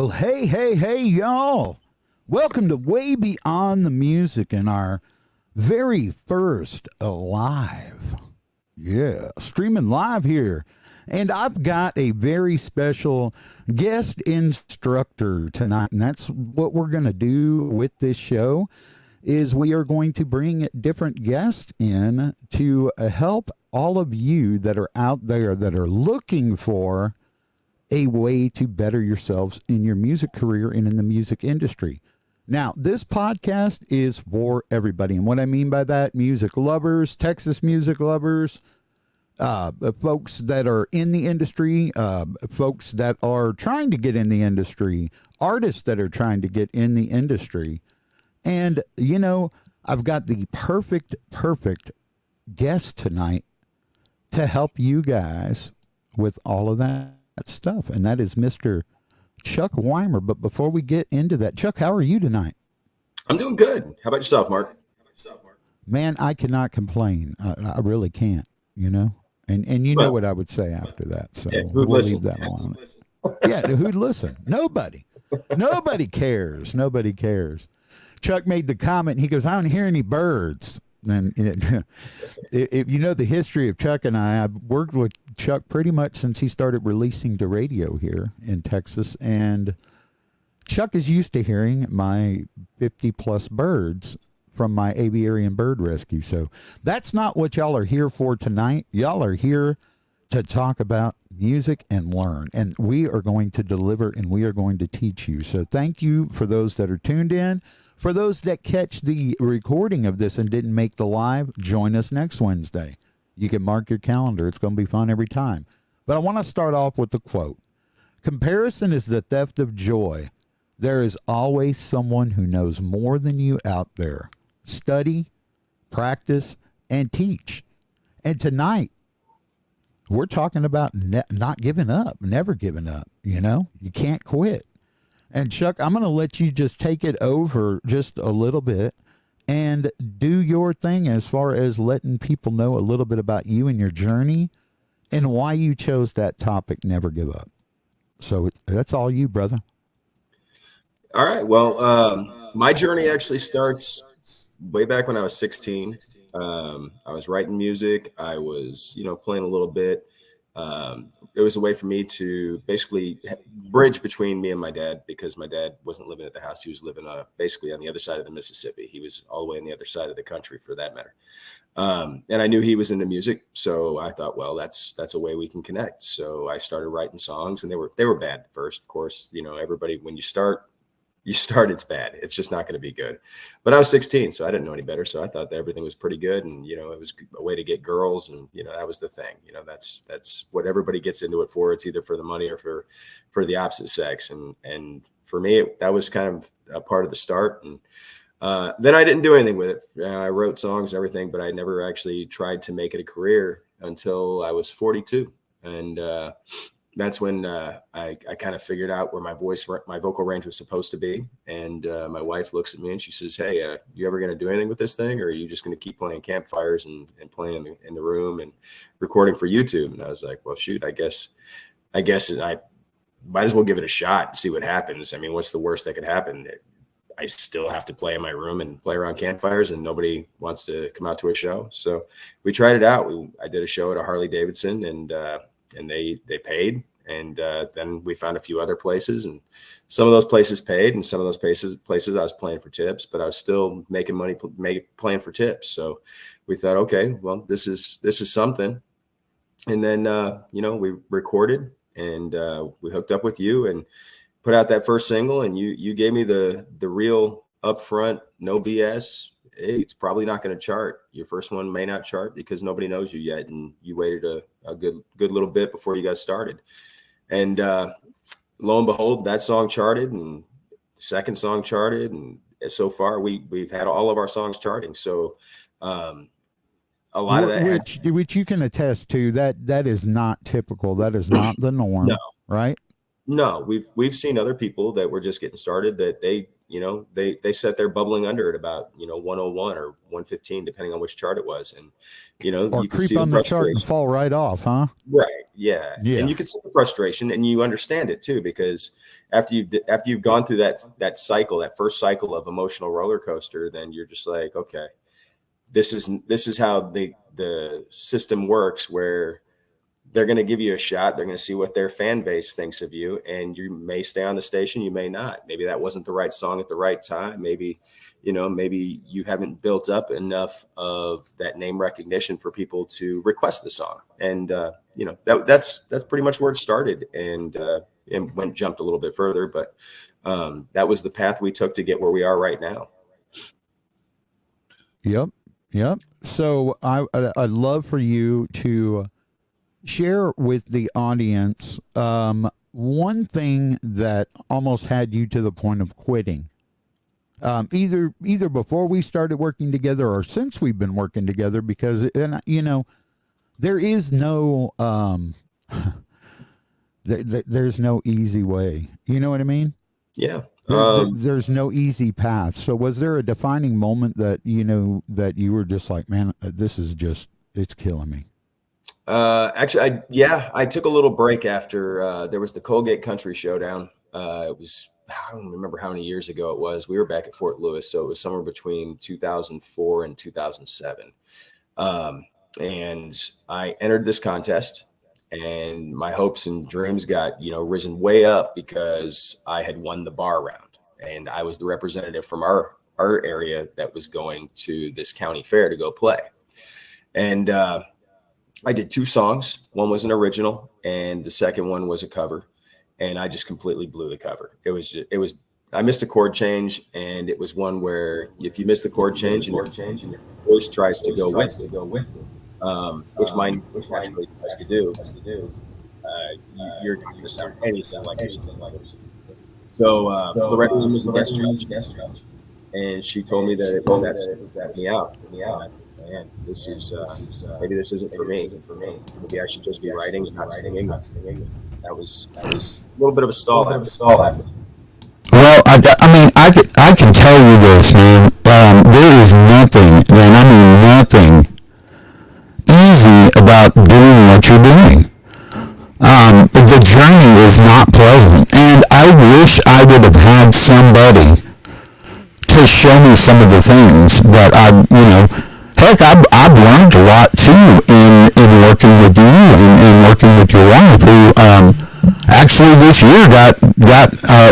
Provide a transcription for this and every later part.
Well, hey, y'all. Welcome to Way Beyond the Music and our very first live. Yeah, streaming live here. And I've got a very special guest instructor tonight. And that's what we're going to do with this show is we are going to bring different guests in to help all of you that are out there that are looking for a way to better yourselves in your music career and in the music industry. Now, this podcast is for everybody. And what I mean by that, music lovers, Texas music lovers, folks that are in the industry, folks that are trying to get in the industry, artists that are trying to get in the industry. And, you know, I've got the perfect guest tonight to help you guys with all of that stuff, and that is Mr. Chuck Wimer. But before we get into that, Chuck, how are you tonight? I'm doing good. How about yourself, Mark? Man, I cannot complain. I really can't, you know. And you know what I would say after that, so we'll leave that alone. Yeah, who'd listen? Nobody. Nobody cares. Nobody cares. Chuck made the comment. He goes, "I don't hear any birds." And if you know the history of Chuck and I've worked with Chuck pretty much since he started releasing the radio here in Texas. And Chuck is used to hearing my 50 plus birds from my aviary bird rescue. So that's not what y'all are here for tonight. Y'all are here to talk about music and learn. And we are going to deliver and we are going to teach you. So thank you for those that are tuned in. For those that catch the recording of this and didn't make the live, join us next Wednesday. You can mark your calendar. It's going to be fun every time. But I want to start off with the quote. Comparison is the theft of joy. There is always someone who knows more than you out there. Study, practice, and teach. And tonight, we're talking about not giving up, never giving up. You know, you can't quit. And Chuck, I'm going to let you just take it over just a little bit and do your thing as far as letting people know a little bit about you and your journey and why you chose that topic, never give up. So that's all you, brother. All right. Well, my journey actually starts way back when I was 16. I was writing music. I was, playing a little bit. It was a way for me to basically bridge between me and my dad because my dad wasn't living at the house. He was living basically on the other side of the Mississippi. He was all the way on the other side of the country for that matter. And I knew he was into music. So I thought, well, that's a way we can connect. So I started writing songs and they were bad at first. Of course, everybody, when you start, it's bad. It's just not going to be good. But I was 16, so I didn't know any better. So I thought that everything was pretty good. And, it was a way to get girls. And, that was the thing. That's what everybody gets into it for. It's either for the money or for the opposite sex. And for me, that was kind of a part of the start. And then I didn't do anything with it. I wrote songs and everything, but I never actually tried to make it a career until I was 42. And that's when I kind of figured out where my vocal range was supposed to be. And my wife looks at me and she says, "Hey, you ever going to do anything with this thing? Or are you just going to keep playing campfires and playing in the room and recording for YouTube?" And I was like, well, shoot, I guess I might as well give it a shot and see what happens. I mean, what's the worst that could happen? I still have to play in my room and play around campfires and nobody wants to come out to a show. So we tried it out. I did a show at a Harley Davidson and they paid. And then we found a few other places and some of those places paid and some of those places I was playing for tips, but I was still making money playing for tips. So we thought, okay, well, this is something. And then, we recorded and we hooked up with you and put out that first single. And you gave me the real upfront, no BS. Hey, it's probably not going to chart. Your first one may not chart because nobody knows you yet. And you waited a good little bit before you got started. And lo and behold, that song charted and the second song charted. And so far we've had all of our songs charting. So a lot of that. Which you can attest to that is not typical. That is not the norm, No. Right? No, we've seen other people that were just getting started that they sat there bubbling under at about 101 or 115, depending on which chart it was, and or you can creep see on the chart and fall right off, huh? Right. Yeah. And you can see the frustration, and you understand it too, because after you've gone through that cycle, that first cycle of emotional roller coaster, then you're just like, okay, this is how the system works, where they're going to give you a shot. They're going to see what their fan base thinks of you, and you may stay on the station. You may not. Maybe that wasn't the right song at the right time. Maybe you haven't built up enough of that name recognition for people to request the song. And, that's pretty much where it started, and jumped a little bit further, but that was the path we took to get where we are right now. Yep. So I'd love for you to share with the audience one thing that almost had you to the point of quitting, either before we started working together or since we've been working together, because there is no there's no easy way. You know what I mean? Yeah. There's no easy path. So was there a defining moment that that you were just like, man, this is just, it's killing me? Actually, I took a little break after there was the Colgate Country Showdown. It was, I don't remember how many years ago it was. We were back at Fort Lewis, so it was somewhere between 2004 and 2007. And I entered this contest, and my hopes and dreams got risen way up because I had won the bar round, and I was the representative from our area that was going to this county fair to go play. And I did 2 songs. One was an original, and the second one was a cover. And I just completely blew the cover. I missed a chord change, and it was one where if you miss the chord change and your voice tries to go with it, which mine actually tries to do, you're going to sound anything like yourself. So the record was a guest judge, and she told me that that me out. Man, this is maybe this isn't for me. Maybe I should just be writing and not singing. That was a little bit of a stall. Well, I can tell you this, man. There is nothing, and I mean nothing, easy about doing what you're doing. The journey is not pleasant, and I wish I would have had somebody to show me some of the things that heck, I've learned a lot too in working with you and working with your wife, who actually this year got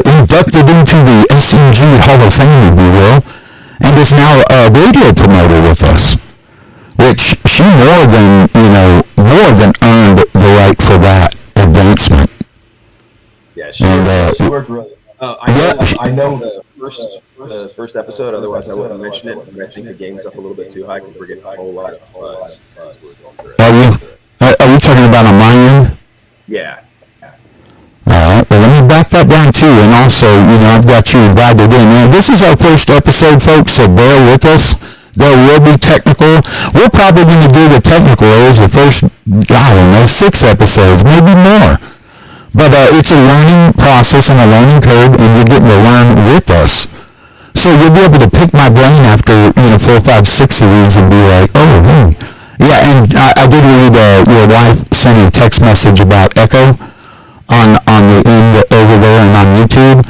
inducted into the SMG Hall of Fame, if you will, and is now a radio promoter with us, which she more than earned the right for that advancement. Yeah, she worked really. I know the first episode. Otherwise, I wouldn't mention it. And I think the game's up a little bit too high because we're getting a whole lot of fuzz. Are you talking about on my end? Yeah. All right. Well, let me back that down too. And also, I've got you invited in. Now, this is our first episode, folks. So bear with us. There will be technical. We're probably going to do the technical areas the first, 6 episodes, maybe more. But it's a learning process and a learning curve, and you're getting to learn with us. So you'll be able to pick my brain after 4, 5, 6 of these and be like, oh, hey. Yeah, and I did read your wife sent a text message about echo on the end over there and on YouTube.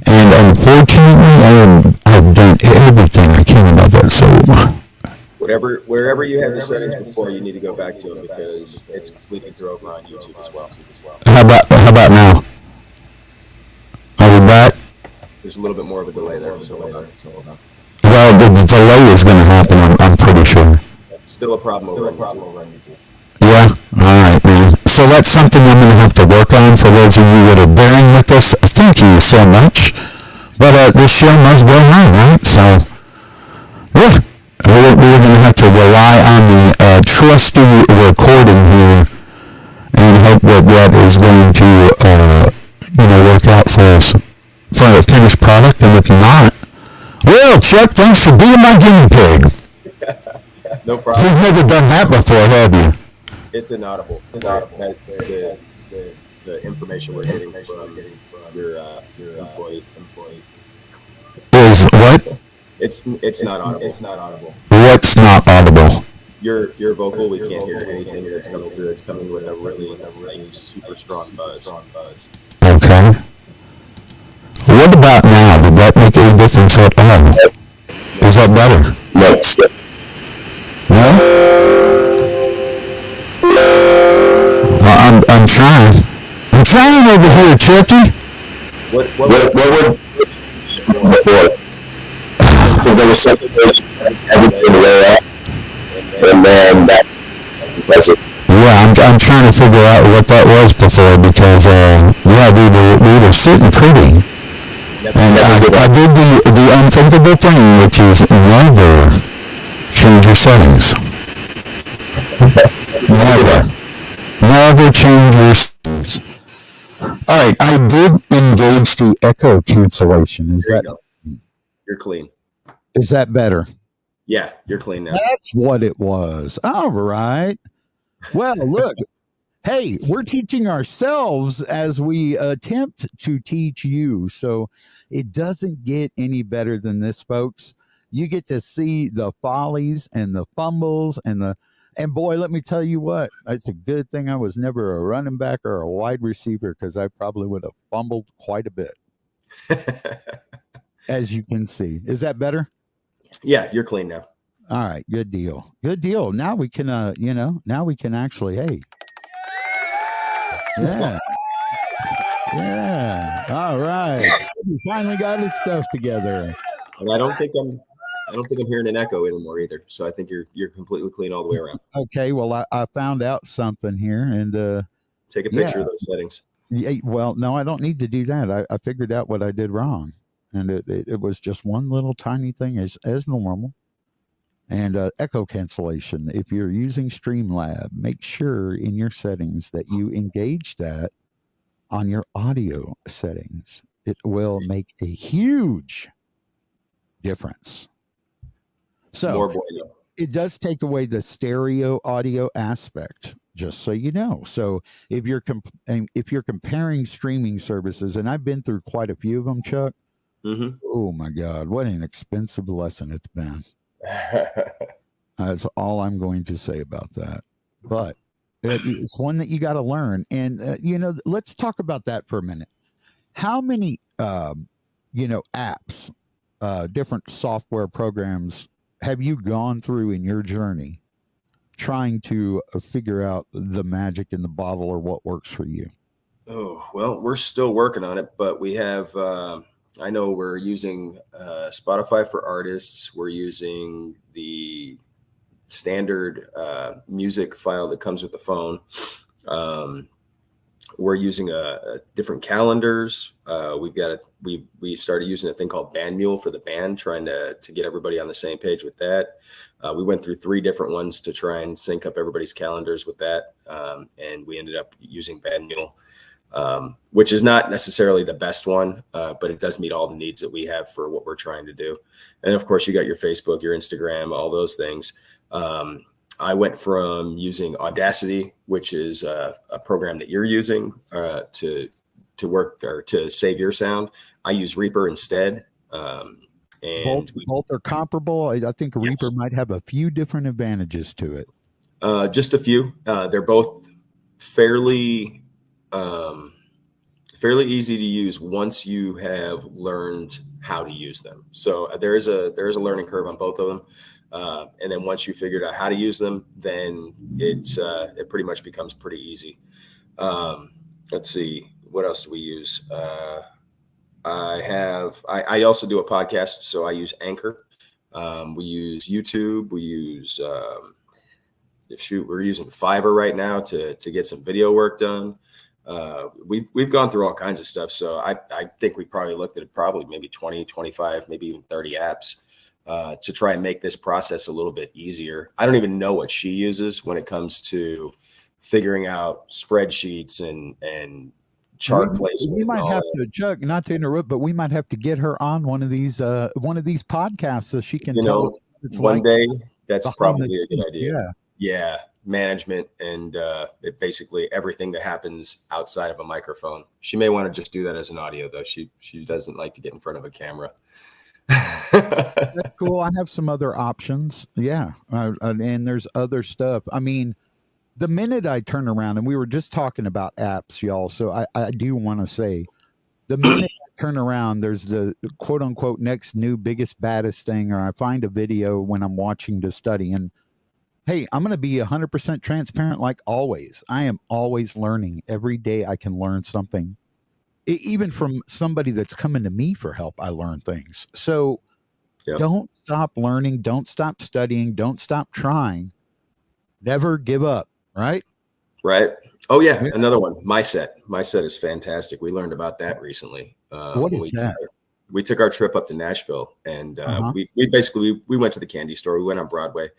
And unfortunately, I've done everything I can about that. So wherever you have the settings before, you need to go back to it because it's completely drove on YouTube as well. How about now? Are we back? There's a little bit more of a delay there. Well, the delay is going to happen. I'm pretty sure. Still a problem over on YouTube. Yeah. All right, man. So that's something I'm going to have to work on for those of you that are bearing with us. Thank you so much. But this show must go on, right? So, yeah. We're going to have to rely on the trusty recording here and hope that is going to, work out for us for a finished product. And if not, well, Chuck, thanks for being my guinea pig. No problem. You've never done that before, have you? It's inaudible. the information we're getting from your employee. Is what? It's not audible. What's not audible? Your vocal, we can't hear anything that's coming through. It's coming with a really super strong buzz. Okay. What about now? Did that make any difference at all? Is that better? No. I'm trying. I'm trying over here, Chucky. What would before? Because there was something everything way up, and then that's impressive. Yeah, I'm trying to figure out what that was before because we were sitting pretty, and I did the unthinkable thing, which is never change your settings. Never change your settings. All right, I did engage the echo cancellation. You're clean. Is that better? Yeah, you're clean now. That's what it was. All right. Well, look. Hey, we're teaching ourselves as we attempt to teach you. So it doesn't get any better than this, folks. You get to see the follies and the fumbles and boy, let me tell you what, it's a good thing I was never a running back or a wide receiver because I probably would have fumbled quite a bit. As you can see. Is that better? Yeah, you're clean now. All right, good deal. Good deal. Now we can now we can actually, hey. Yeah. Yeah. All right. So we finally got his stuff together. And I don't think I'm hearing an echo anymore either. So I think you're completely clean all the way around. Okay. Well, I found out something here and take a picture of those settings. Yeah, well, no, I don't need to do that. I figured out what I did wrong. And it was just one little tiny thing as normal. And echo cancellation. If you're using Streamlab, make sure in your settings that you engage that on your audio settings. It will make a huge difference. So it does take away the stereo audio aspect, just so you know. So if you're comparing streaming services, and I've been through quite a few of them, Chuck. Mm-hmm. Oh my God, what an expensive lesson it's been. That's all I'm going to say about that. But it's one that you got to learn. And, let's talk about that for a minute. How many, apps, different software programs have you gone through in your journey trying to figure out the magic in the bottle or what works for you? Oh, well, we're still working on it, but we have, I know we're using Spotify for artists. We're using the standard music file that comes with the phone. We're using different calendars. We started using a thing called Band Mule for the band, trying to get everybody on the same page with that. We went through 3 different ones to try and sync up everybody's calendars with that, and we ended up using Band Mule. Which is not necessarily the best one, but it does meet all the needs that we have for what we're trying to do. And of course, you got your Facebook, your Instagram, all those things. I went from using Audacity, which is a program that you're using to work or to save your sound. I use Reaper instead. And both are comparable. I think Reaper might have a few different advantages to it. Just a few. They're both fairly easy to use once you have learned how to use them. So there is a learning curve on both of them. And then once you figured out how to use them, then it pretty much becomes pretty easy. Let's see, what else do we use? I also do a podcast, so I use Anchor. We use YouTube. We use we're using Fiverr right now to get some video work done. We've gone through all kinds of stuff. So I think we probably looked at maybe 20, 25, maybe even 30 apps to try and make this process a little bit easier. I don't even know what she uses when it comes to figuring out spreadsheets and chart placement. We might have to, Chuck, not to interrupt, but we might have to get her on one of these podcasts so she can tell us one day. That's probably a good idea. Yeah. management and basically everything that happens outside of a microphone. She may want to just do that as an audio, though. She doesn't like to get in front of a camera. That's cool. I have some other options. Yeah. And there's other stuff. I mean, the minute I turn around, and we were just talking about apps, y'all. So I do want to say, the minute I turn around, there's the quote unquote next new biggest, baddest thing, or I find a video when I'm watching the study. And hey, I'm going to be 100% transparent like always. I am always learning. Every day I can learn something. Even from somebody that's coming to me for help, I learn things. So don't stop learning. Don't stop studying. Don't stop trying. Never give up. Right? Right. Oh, yeah. Another one. My set is fantastic. We learned about that recently. What is that? We took our trip up to Nashville, and we basically went to the candy store. We went on Broadway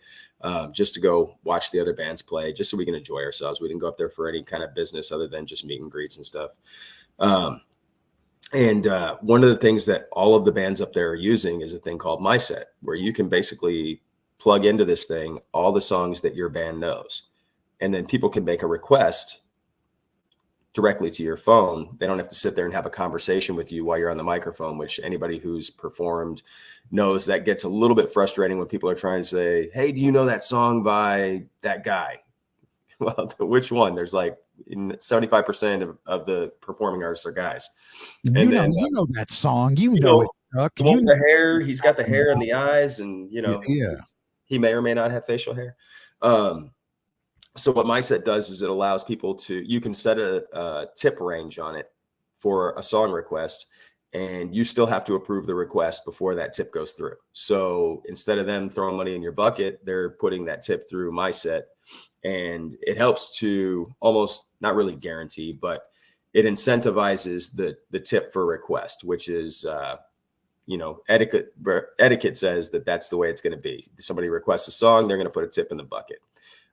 just to go watch the other bands play, just so we can enjoy ourselves. We didn't go up there for any kind of business other than just meet and greets and stuff. And one of the things that all of the bands up there are using is a thing called My Set, where you can basically plug into this thing all the songs that your band knows. And then people can make a request directly to your phone. They don't have to sit there and have a conversation with you while you're on the microphone, which anybody who's performed knows that gets a little bit frustrating when people are trying to say, hey, do you know that song by that guy? Well, which one? There's like 75% of the performing artists are guys. And you know that song. You know it, Chuck. The hair. He's got the hair and the eyes, and he may or may not have facial hair. So what My Set does is it allows people you can set a tip range on it for a song request, and you still have to approve the request before that tip goes through. So instead of them throwing money in your bucket, they're putting that tip through My Set, and it helps to almost not really guarantee, but it incentivizes the tip for request, which is, etiquette says that that's the way it's going to be. Somebody requests a song, they're going to put a tip in the bucket.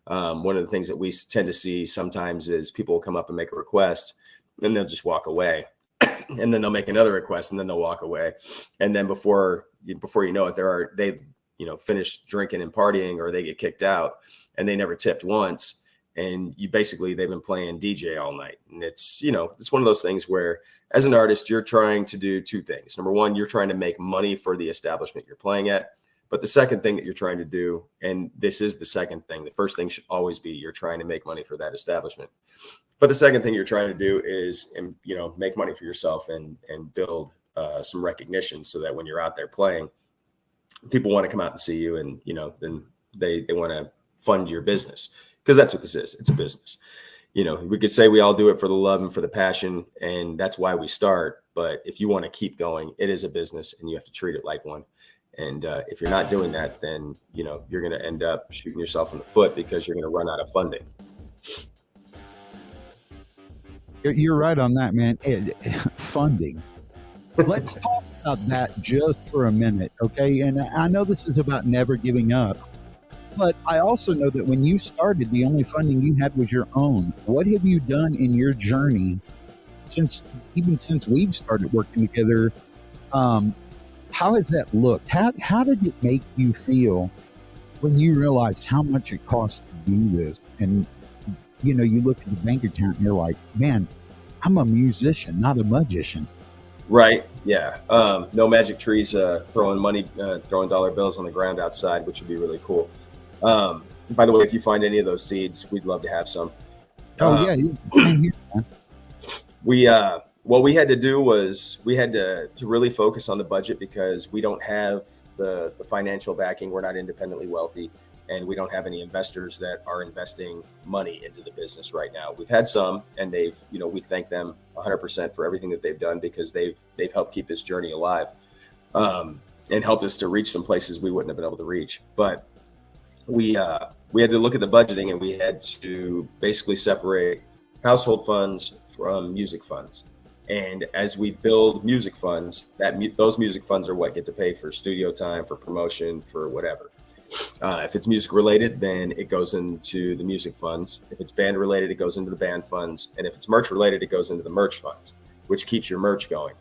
One of the things that we tend to see sometimes is people will come up and make a request and they'll just walk away, and then they'll make another request and then they'll walk away. And then before you know it, they finish drinking and partying, or they get kicked out and they never tipped once. And they've been playing DJ all night. And it's one of those things where as an artist, you're trying to do two things. Number one, you're trying to make money for the establishment you're playing at. But the second thing that you're trying to do, and this is the second thing, the first thing should always be you're trying to make money for that establishment. But the second thing you're trying to do is, make money for yourself and build some recognition, so that when you're out there playing, people want to come out and see you, and then they want to fund your business, because that's what this is. It's a business. We could say we all do it for the love and for the passion, and that's why we start. But if you want to keep going, it is a business, and you have to treat it like one. And if you're not doing that, then, you're going to end up shooting yourself in the foot, because you're going to run out of funding. You're right on that, man. Funding. Let's talk about that just for a minute, okay? And I know this is about never giving up, but I also know that when you started, the only funding you had was your own. What have you done in your journey since we've started working together? How has that looked? How did it make you feel when you realized how much it costs to do this? And, you look at the bank account and you're like, man, I'm a musician, not a magician. Right. Yeah. No magic trees throwing dollar bills on the ground outside, which would be really cool. By the way, if you find any of those seeds, we'd love to have some. What we had to do was we had to really focus on the budget, because we don't have the financial backing. We're not independently wealthy, and we don't have any investors that are investing money into the business right now. We've had some, and we thank them 100% for everything that they've done, because they've helped keep this journey alive, and helped us to reach some places we wouldn't have been able to reach. But we had to look at the budgeting, and we had to basically separate household funds from music funds. And as we build music funds, those music funds are what get to pay for studio time, for promotion, for whatever. If it's music related, then it goes into the music funds. If it's band related, it goes into the band funds. And if it's merch related, it goes into the merch funds, which keeps your merch going.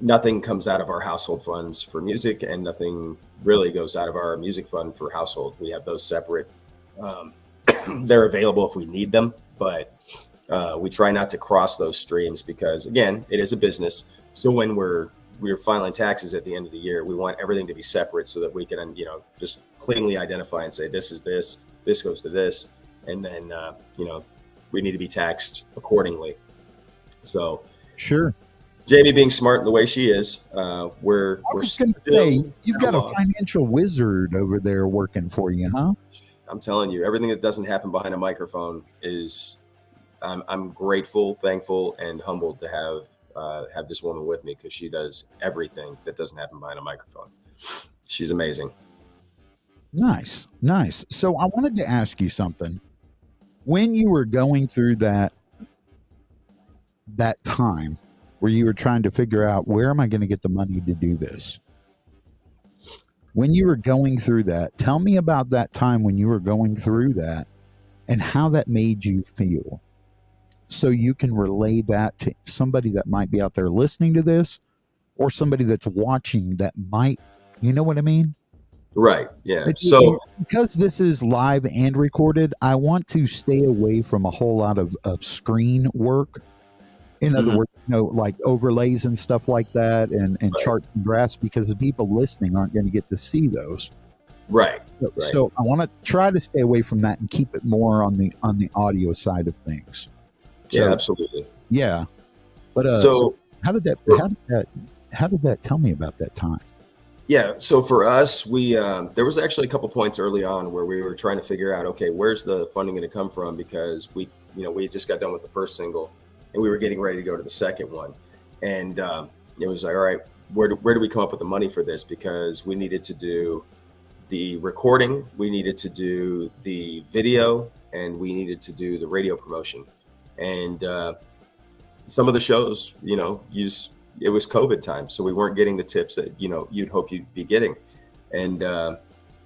Nothing comes out of our household funds for music, and nothing really goes out of our music fund for household. We have those separate they're available if we need them, but we try not to cross those streams because, again, it is a business. So when we're filing taxes at the end of the year, we want everything to be separate so that we can, just cleanly identify and say, this is this goes to this. And then, we need to be taxed accordingly. So sure. Jamie being smart in the way she is, we're going to say, you've got a financial wizard over there working for you, huh? I'm telling you, everything that doesn't happen behind a microphone is, I'm grateful, thankful, and humbled to have this woman with me because she does everything that doesn't happen behind a microphone. She's amazing. Nice. So I wanted to ask you something. When you were going through that time where you were trying to figure out, where am I going to get the money to do this? When you were going through that, tell me about that time when you were going through that and how that made you feel, so you can relay that to somebody that might be out there listening to this, or somebody that's watching that might, you know what I mean? Right. Yeah. So because this is live and recorded, I want to stay away from a whole lot of screen work. In other words, like overlays and stuff like that, and right. Charts and graphs, because the people listening aren't going to get to see those. Right. So I want to try to stay away from that and keep it more on the audio side of things. So, yeah, absolutely. Yeah. But so how did that tell me about that time? Yeah. So for us, we there was actually a couple points early on where we were trying to figure out, okay, where's the funding going to come from? Because we just got done with the first single, and we were getting ready to go to the second one. And it was like, all right, where do we come up with the money for this? Because we needed to do the recording, we needed to do the video, and we needed to do the radio promotion. And some of the shows, it was COVID time, so we weren't getting the tips that, you'd hope you'd be getting. And,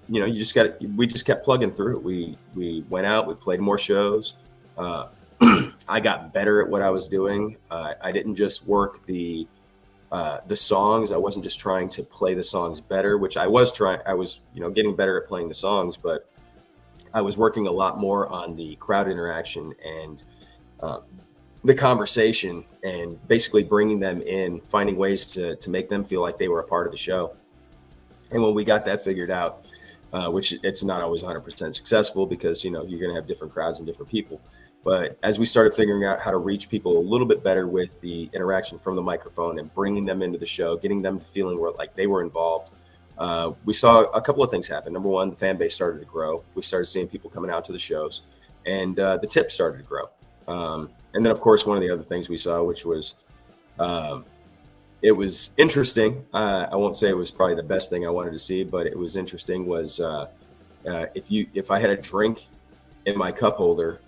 we just kept plugging through. We went out, we played more shows. I got better at what I was doing. I didn't just work the songs. I wasn't just trying to play the songs better, which I was trying. I was, getting better at playing the songs, but I was working a lot more on the crowd interaction and the conversation, and basically bringing them in, finding ways to make them feel like they were a part of the show. And when we got that figured out, which it's not always 100% successful, because, you're going to have different crowds and different people. But as we started figuring out how to reach people a little bit better with the interaction from the microphone and bringing them into the show, getting them to feeling like they were involved, we saw a couple of things happen. Number one, the fan base started to grow. We started seeing people coming out to the shows, and the tips started to grow. And then, of course, one of the other things we saw, which was, it was interesting. I won't say it was probably the best thing I wanted to see, but it was interesting, was if I had a drink in my cup holder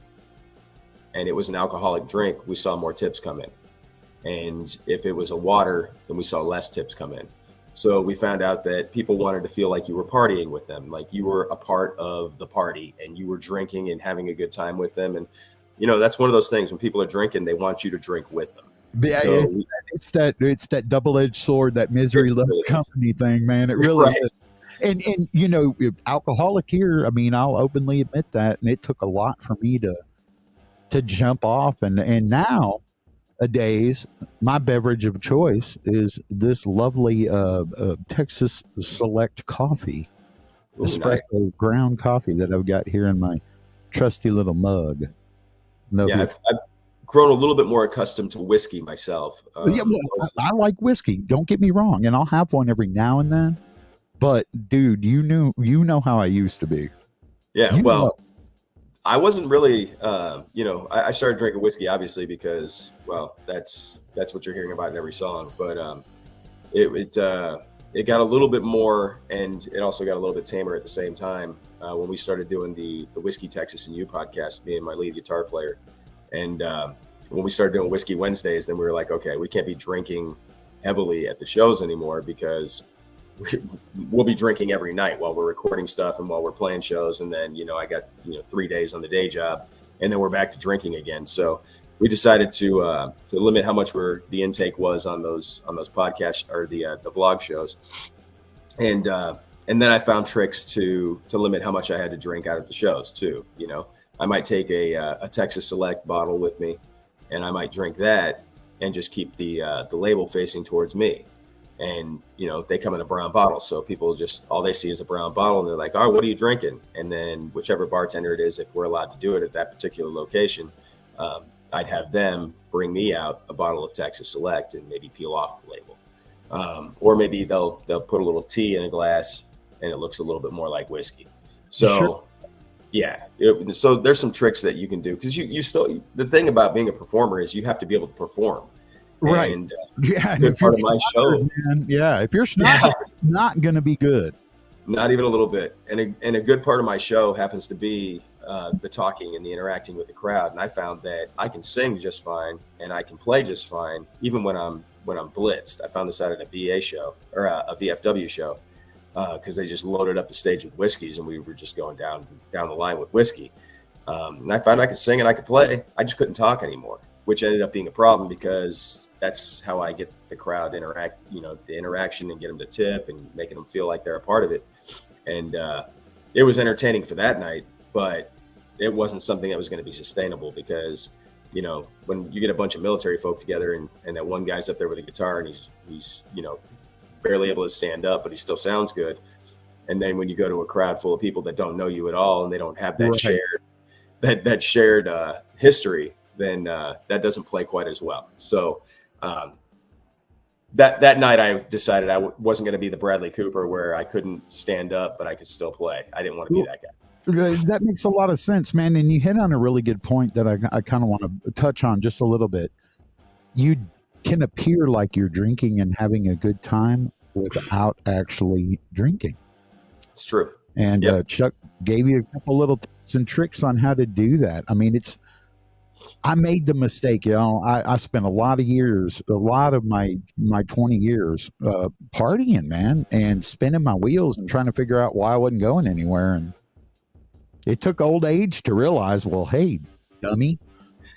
and it was an alcoholic drink, we saw more tips come in. And if it was a water, then we saw less tips come in. So we found out that people wanted to feel like you were partying with them, like you were a part of the party and you were drinking and having a good time with them. And, that's one of those things, when people are drinking, they want you to drink with them. Yeah, so it's that double-edged sword, that misery loves company thing, man. It really is. And alcoholic here, I mean, I'll openly admit that. And it took a lot for me to jump off. And nowadays, my beverage of choice is this lovely Texas Select coffee, espresso ground coffee that I've got here in my trusty little mug. I've grown a little bit more accustomed to whiskey myself. I like whiskey. Don't get me wrong, and I'll have one every now and then. But dude, you know how I used to be. Yeah, I wasn't really. I started drinking whiskey obviously because, that's what you're hearing about in every song. But it got a little bit more, and it also got a little bit tamer at the same time when we started doing the Whiskey Texas and You podcast, me and my lead guitar player. And when we started doing Whiskey Wednesdays, then we were like, okay, we can't be drinking heavily at the shows anymore, because we'll be drinking every night while we're recording stuff and while we're playing shows. And then, I got, 3 days on the day job, and then we're back to drinking again. So we decided to limit how much the intake was on those podcasts or the vlog shows. And And then I found tricks to limit how much I had to drink out of the shows too. You know, I might take a Texas Select bottle with me, and I might drink that and just keep the label facing towards me. And you know, they come in a brown bottle, so people just all they see is a brown bottle, and they're like, "Oh, what are you drinking?" And then whichever bartender it is, if we're allowed to do it at that particular location, I'd have them bring me out a bottle of Texas Select and maybe peel off the label, or maybe they'll put a little tea in a glass and it looks a little bit more like whiskey. So, sure. Yeah. So there's some tricks that you can do because you still, the thing about being a performer is you have to be able to perform. Right. And, yeah. Good part of my show. Man, yeah. If you're not going to be good. Not even a little bit. And a good part of my show happens to be the talking and the interacting with the crowd. And I found that I can sing just fine and I can play just fine, even when I'm blitzed. I found this out at a VA show or a VFW show. Because they just loaded up the stage with whiskeys and we were just going down the line with whiskey. And I found I could sing and I could play. I just couldn't talk anymore, which ended up being a problem because that's how I get the crowd the interaction and get them to tip and making them feel like they're a part of it. And it was entertaining for that night, but it wasn't something that was going to be sustainable because, you know, when you get a bunch of military folk together and that one guy's up there with a guitar and he's you know, barely able to stand up, but he still sounds good. And then when you go to a crowd full of people that don't know you at all and they don't have that right. shared history, then that doesn't play quite as well. So that night I decided I wasn't going to be the Bradley Cooper where I couldn't stand up, but I could still play. I didn't want to be that guy. That makes a lot of sense, man. And you hit on a really good point that I kind of want to touch on just a little bit. You can appear like you're drinking and having a good time without actually drinking. It's true. And yep. Chuck gave you a couple little tips and tricks on how to do that. I mean, I made the mistake, you know, I spent a lot of my 20 years partying, man, and spinning my wheels and trying to figure out why I wasn't going anywhere. And it took old age to realize, well, hey, dummy,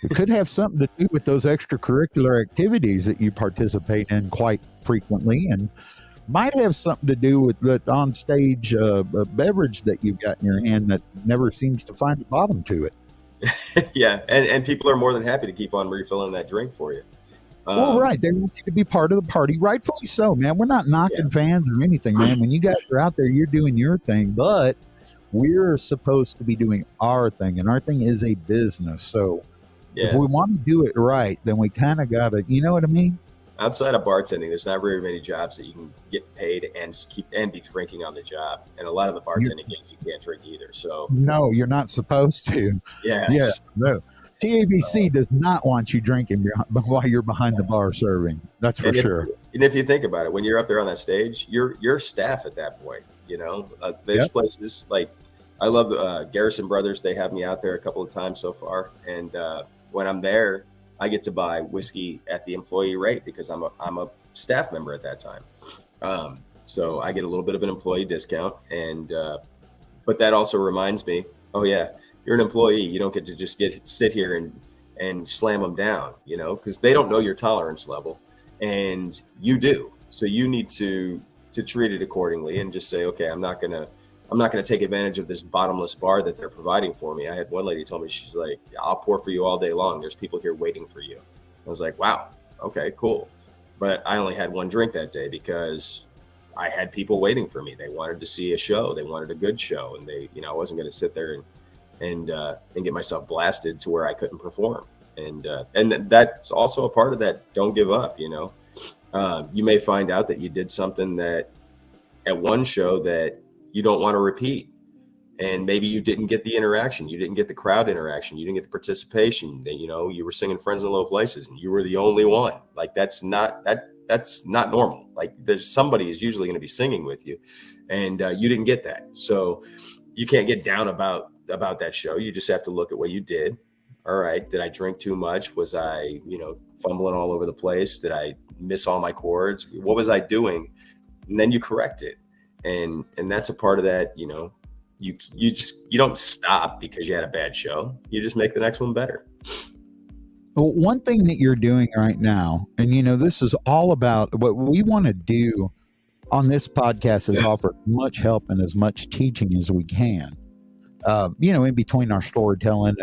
it could have something to do with those extracurricular activities that you participate in quite frequently, and might have something to do with the on-stage beverage that you've got in your hand that never seems to find a bottom to it. Yeah, and people are more than happy to keep on refilling that drink for you. Well, right. They want you to be part of the party. Rightfully so, man. We're not knocking fans or anything, man. When you guys are out there, you're doing your thing, but we're supposed to be doing our thing, and our thing is a business. So if we want to do it right, then we kind of got to, you know what I mean? Outside of bartending, there's not very many jobs that you can get paid and be drinking on the job. And a lot of the bartending gigs, you can't drink either. So no, you're not supposed to. Yeah. No. TABC does not want you drinking while you're behind the bar serving. That's for sure. And if you think about it, when you're up there on that stage, you're staff at that point. You know, there's places like I love Garrison Brothers. They have me out there a couple of times so far, and when I'm there, I get to buy whiskey at the employee rate because I'm a staff member at that time. So I get a little bit of an employee discount, and but that also reminds me, oh yeah, you're an employee. You don't get to just sit here and slam them down, you know, because they don't know your tolerance level, and you do. So you need to treat it accordingly and just say, okay, I'm not gonna take advantage of this bottomless bar that they're providing for me. I had one lady tell me, she's like, I'll pour for you all day long. There's people here waiting for you. I was like, wow, okay, cool. But I only had one drink that day because I had people waiting for me. They wanted to see a show. They wanted a good show. And I wasn't going to sit there and get myself blasted to where I couldn't perform. And that's also a part of that. Don't give up, you know. You may find out that you did something that at one show that you don't want to repeat. And maybe you didn't get the interaction. You didn't get the crowd interaction. You didn't get the participation. You know, you were singing Friends in Low Places and you were the only one. Like that's not normal. Like there's somebody is usually going to be singing with you, and you didn't get that. So you can't get down about that show. You just have to look at what you did. All right. Did I drink too much? Was I, fumbling all over the place? Did I miss all my chords? What was I doing? And then you correct it. And that's a part of that, you don't stop because you had a bad show. You just make the next one better. Well, one thing that you're doing right now, and this is all about what we want to do on this podcast is offer much help and as much teaching as we can. In between our storytelling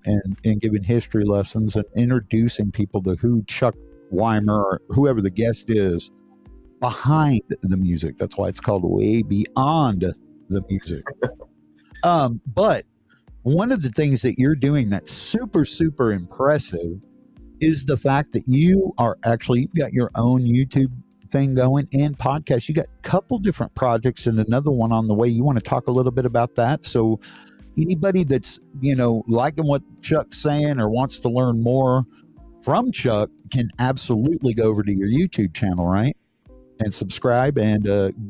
and giving history lessons and introducing people to who Chuck Wimer or whoever the guest is behind the music. That's why it's called Way Beyond the Music. But one of the things that you're doing that's super, super impressive is the fact that you've got your own YouTube thing going and podcast. You got a couple different projects and another one on the way. You want to talk a little bit about that? So anybody that's, liking what Chuck's saying or wants to learn more from Chuck can absolutely go over to your YouTube channel, right? And subscribe and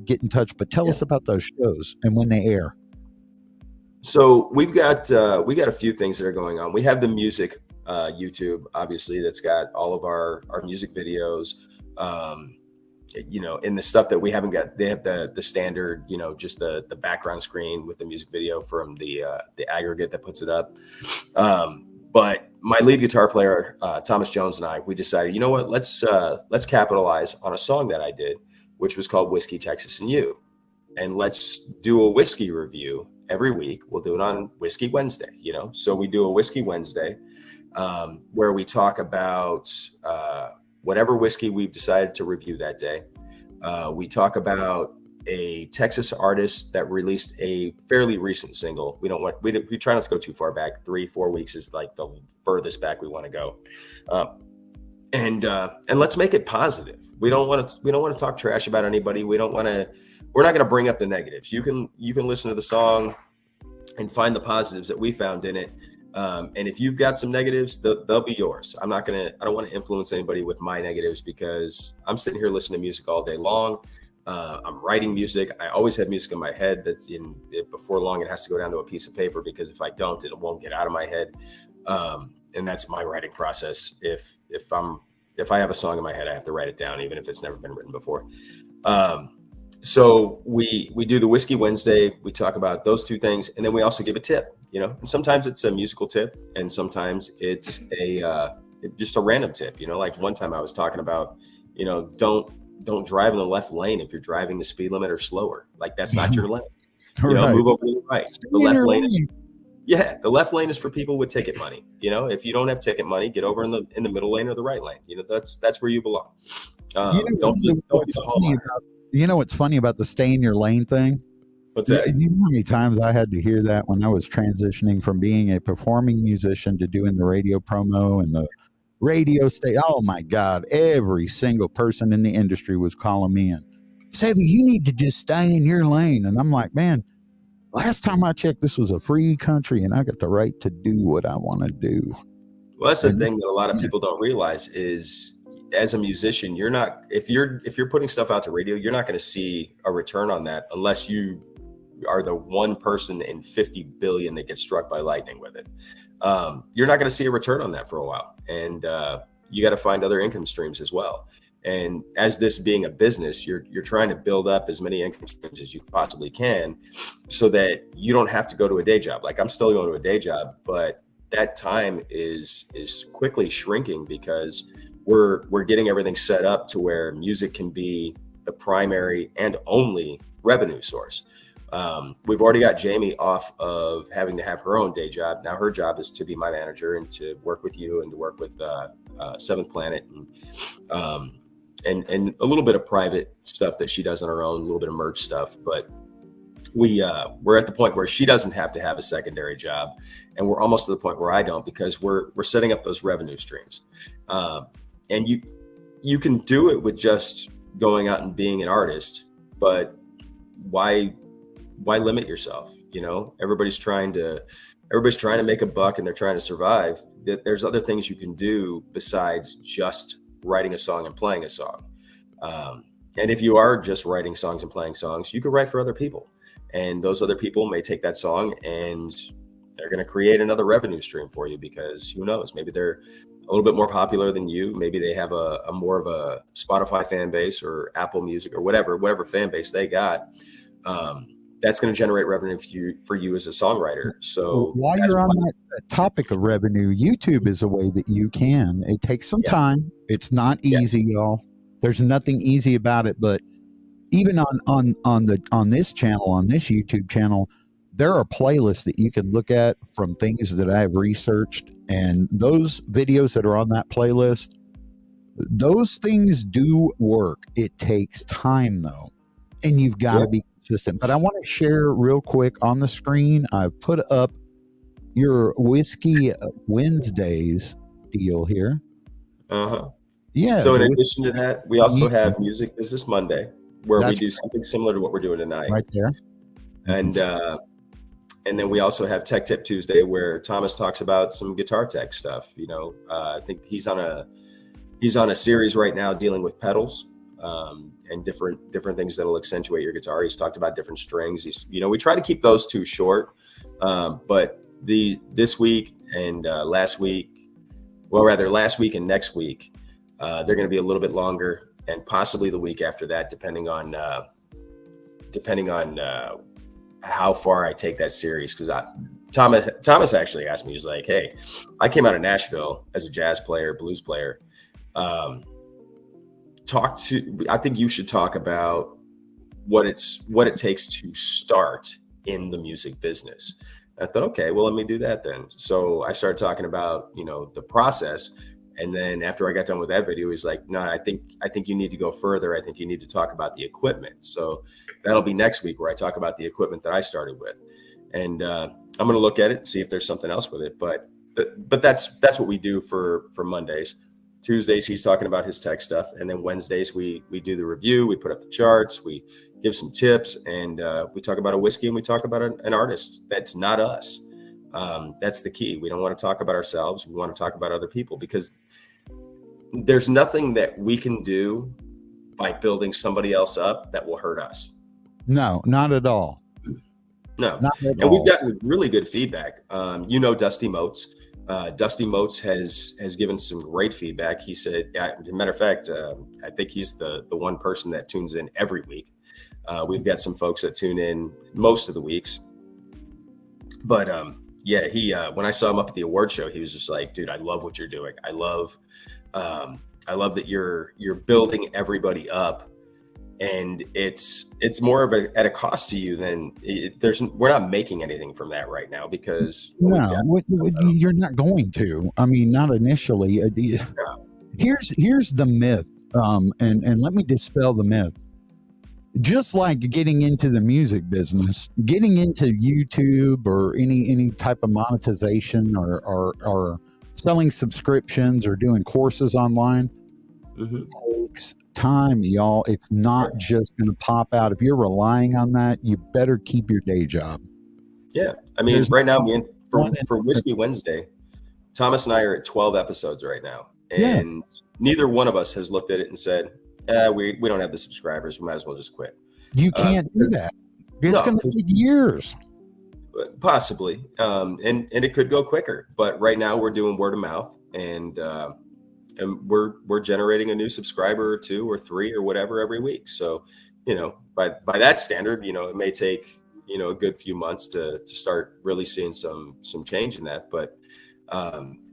get in touch. But tell us about those shows and when they air. So we got a few things that are going on. We have the music YouTube, obviously, that's got all of our music videos. In the stuff that we haven't got, they have the standard, just the background screen with the music video from the aggregate that puts it up. But my lead guitar player, Thomas Jones, and I, we decided, you know what, let's capitalize on a song that I did, which was called Whiskey, Texas, and You. And let's do a whiskey review every week. We'll do it on Whiskey Wednesday, So we do a Whiskey Wednesday where we talk about whatever whiskey we've decided to review that day. We talk about a Texas artist that released a fairly recent single. We try not to go too far back. 3-4 weeks is like the furthest back we want to go. And let's make it positive. We don't want to talk trash about anybody. We're not going to bring up the negatives. You can listen to the song and find the positives that we found in it. And if you've got some negatives, they'll be yours. I don't want to influence anybody with my negatives because I'm sitting here listening to music all day long. I'm writing music. I always have music in my head before long, it has to go down to a piece of paper because if I don't, it won't get out of my head. And that's my writing process. If I have a song in my head, I have to write it down, even if it's never been written before. So we do the Whiskey Wednesday. We talk about those two things. And then we also give a tip, and sometimes it's a musical tip and sometimes it's just a random tip, like one time I was talking about, don't drive in the left lane if you're driving the speed limit or slower. Like that's not your lane. Right. Move over to the right. The left lane is for people with ticket money. If you don't have ticket money, get over in the middle lane or the right lane. That's where you belong. What's funny about the stay in your lane thing? What's that? You know how many times I had to hear that when I was transitioning from being a performing musician to doing the radio promo and the radio station. Oh my God. Every single person in the industry was calling me in. Sebby, you need to just stay in your lane. And I'm like, man, last time I checked, this was a free country and I got the right to do what I want to do. Well, that's the thing that a lot of people don't realize is as a musician, you're not, if you're putting stuff out to radio, you're not going to see a return on that unless you are the one person in 50 billion that gets struck by lightning with it. You're not going to see a return on that for a while. And you got to find other income streams as well. And as this being a business, you're trying to build up as many income streams as you possibly can so that you don't have to go to a day job. Like I'm still going to a day job, but that time is quickly shrinking because we're getting everything set up to where music can be the primary and only revenue source. We've already got Jamie off of having to have her own day job. Now her job is to be my manager and to work with you and to work with Seventh Planet and a little bit of private stuff that she does on her own, a little bit of merch stuff. But we're at the point where she doesn't have to have a secondary job, and we're almost to the point where I don't, because we're setting up those revenue streams. And you can do it with just going out and being an artist, but why limit yourself? Everybody's trying to make a buck and they're trying to survive. There's other things you can do besides just writing a song and playing a song. And if you are just writing songs and playing songs, you could write for other people, and those other people may take that song and they're going to create another revenue stream for you, because who knows, maybe they're a little bit more popular than you. Maybe they have a more of a Spotify fan base or Apple Music or whatever fan base they got. That's going to generate revenue for you as a songwriter. So while you're on that topic of revenue, YouTube is a way that you can. It takes some time. It's not easy, y'all. There's nothing easy about it, but even on this channel, on this YouTube channel, there are playlists that you can look at from things that I've researched, and those videos that are on that playlist, those things do work. It takes time though, and you've got to be consistent. But I want to share real quick on the screen. I've put up your Whiskey Wednesdays deal here. Yeah. So in addition to that, we also have Music Business Monday, where we do something similar to what we're doing tonight. Right there. And then we also have Tech Tip Tuesday, where Thomas talks about some guitar tech stuff. You know, I think he's on a series right now dealing with pedals and different things that'll accentuate your guitar. He's talked about different strings. We try to keep those two short, but this week and last week and next week, they're going to be a little bit longer, and possibly the week after that, depending on how far I take that series. Because Thomas actually asked me, he's like, "Hey, I came out of Nashville as a jazz player, blues player. I think you should talk about what it takes to start in the music business." I thought, okay, well, let me do that then. So I started talking about, the process. And then after I got done with that video, he's like, "No, I think you need to go further. I think you need to talk about the equipment." So that'll be next week, where I talk about the equipment that I started with. And I'm going to look at it, see if there's something else with it. But that's what we do for Mondays. Tuesdays, he's talking about his tech stuff. And then Wednesdays, we do the review. We put up the charts. We give some tips, and we talk about a whiskey, and we talk about an artist that's not us. That's the key. We don't want to talk about ourselves. We want to talk about other people, because there's nothing that we can do by building somebody else up that will hurt us. No, not at all. No. Not at all. We've gotten really good feedback. Dusty Motes. Dusty Motes has given some great feedback. He said, as a matter of fact, I think he's the one person that tunes in every week. We've got some folks that tune in most of the weeks. But he when I saw him up at the award show, he was just like, "Dude, I love what you're doing. I love that you're building everybody up, and it's more of at a cost to you than we're not making anything from that right now, because you're not going to. I mean, not initially. Here's the myth, and let me dispel the myth. Just like getting into the music business, getting into YouTube or any type of monetization or selling subscriptions or doing courses online, takes time, y'all. It's not just going to pop out. If you're relying on that, you better keep your day job. Yeah. I mean, right now, for Whiskey Wednesday, Thomas and I are at 12 episodes right now. And neither one of us has looked at it and said, we don't have the subscribers. We might as well just quit. You can't do that. It's going to take years. Possibly. And it could go quicker. But right now we're doing word of mouth, and we're generating a new subscriber or two or three or whatever every week. So, by that standard, it may take, a good few months to start really seeing some change in that. But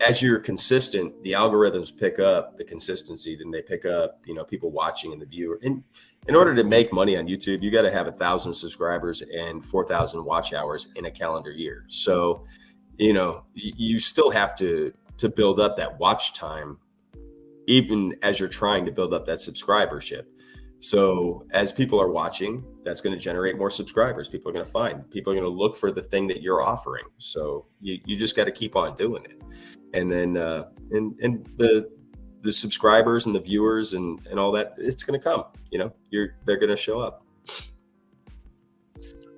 as you're consistent, the algorithms pick up the consistency, then they pick up, people watching and the viewer. And in order to make money on YouTube, you got to have 1,000 subscribers and 4,000 watch hours in a calendar year. So, you still have to build up that watch time, even as you're trying to build up that subscribership. So as people are watching, that's going to generate more subscribers. People are going to look for the thing that you're offering. So you just got to keep on doing it. And then, and the subscribers and the viewers and all that, it's going to come, they're going to show up.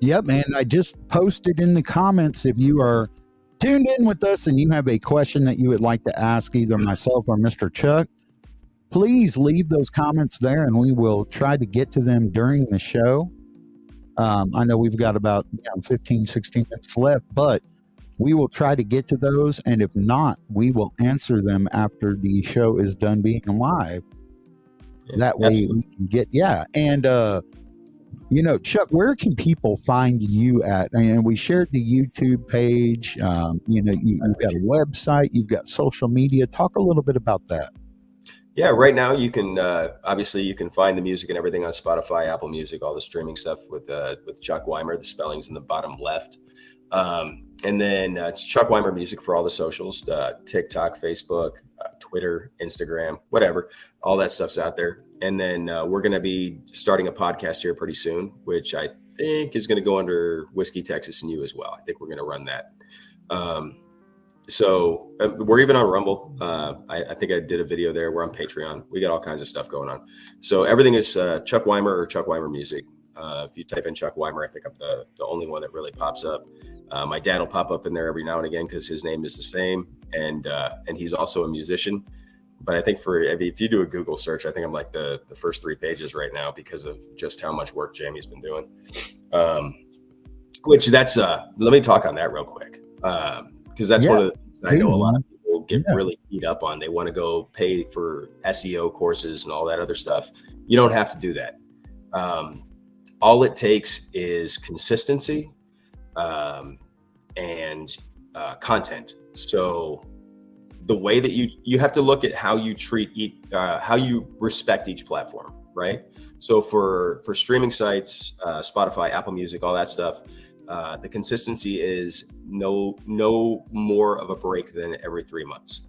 Yep. And I just posted in the comments, if you are tuned in with us and you have a question that you would like to ask either myself or Mr. Chuck, please leave those comments there, and we will try to get to them during the show. I know we've got about 15, 16 minutes left, but we will try to get to those. And if not, we will answer them after the show is done being live. That way we can get, And, Chuck, where can people find you at? And we shared the YouTube page. You've got a website, you've got social media. Talk a little bit about that. Yeah, right now you can obviously you can find the music and everything on Spotify, Apple Music, all the streaming stuff with Chuck Wimer. The spelling's in the bottom left, and then it's Chuck Wimer Music for all the socials: TikTok, Facebook, Twitter, Instagram, whatever. All that stuff's out there. And then we're going to be starting a podcast here pretty soon, which I think is going to go under Whiskey, Texas, and You as well. I think we're going to run that. So we're even on Rumble. I think I did a video there. We're on Patreon. We got all kinds of stuff going on. So everything is Chuck Wimer or Chuck Wimer Music. If you type in Chuck Wimer, I think I'm the only one that really pops up. My dad will pop up in there every now and again because his name is the same, and he's also a musician. But I think if you do a Google search, I think I'm like the first 3 pages right now because of just how much work Jamie's been doing. Which that's let me talk on that real quick. Because that's one of the things I know a lot of people get really beat up on. They want to go pay for SEO courses and all that other stuff. You don't have to do that. All it takes is consistency and content. So the way that you have to look at how you treat how you respect each platform, right? So for streaming sites, Spotify, Apple Music, all that stuff, the consistency is no more of a break than every 3 months.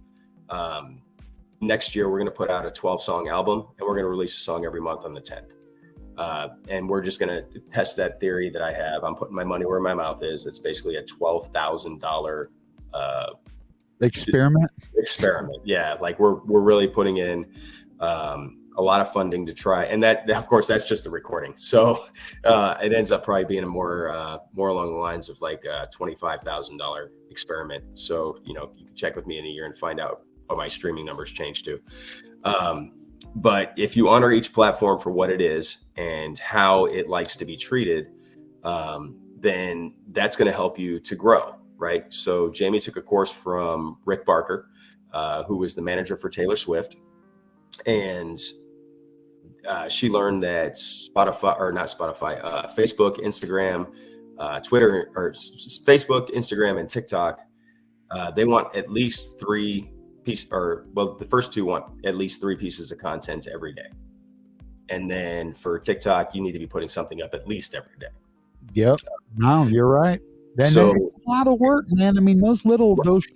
Next year, we're going to put out a 12-song album, and we're going to release a song every month on the 10th. And we're just going to test that theory that I have. I'm putting my money where my mouth is. It's basically a $12,000 experiment. Yeah, like we're really putting in a lot of funding to try, and that of course that's just the recording. So it ends up probably being a more along the lines of like a $25,000 experiment. So you can check with me in a year and find out what my streaming numbers change to. But if you honor each platform for what it is and how it likes to be treated, then that's going to help you to grow, right? So Jamie took a course from Rick Barker, who was the manager for Taylor Swift, and she learned that Facebook, Instagram, Twitter, or Facebook, Instagram, and TikTok, they want at least 3 pieces, the first 2 want at least 3 pieces of content every day. And then for TikTok, you need to be putting something up at least every day. Yep. No, you're right. So it's a lot of work, man. I mean, those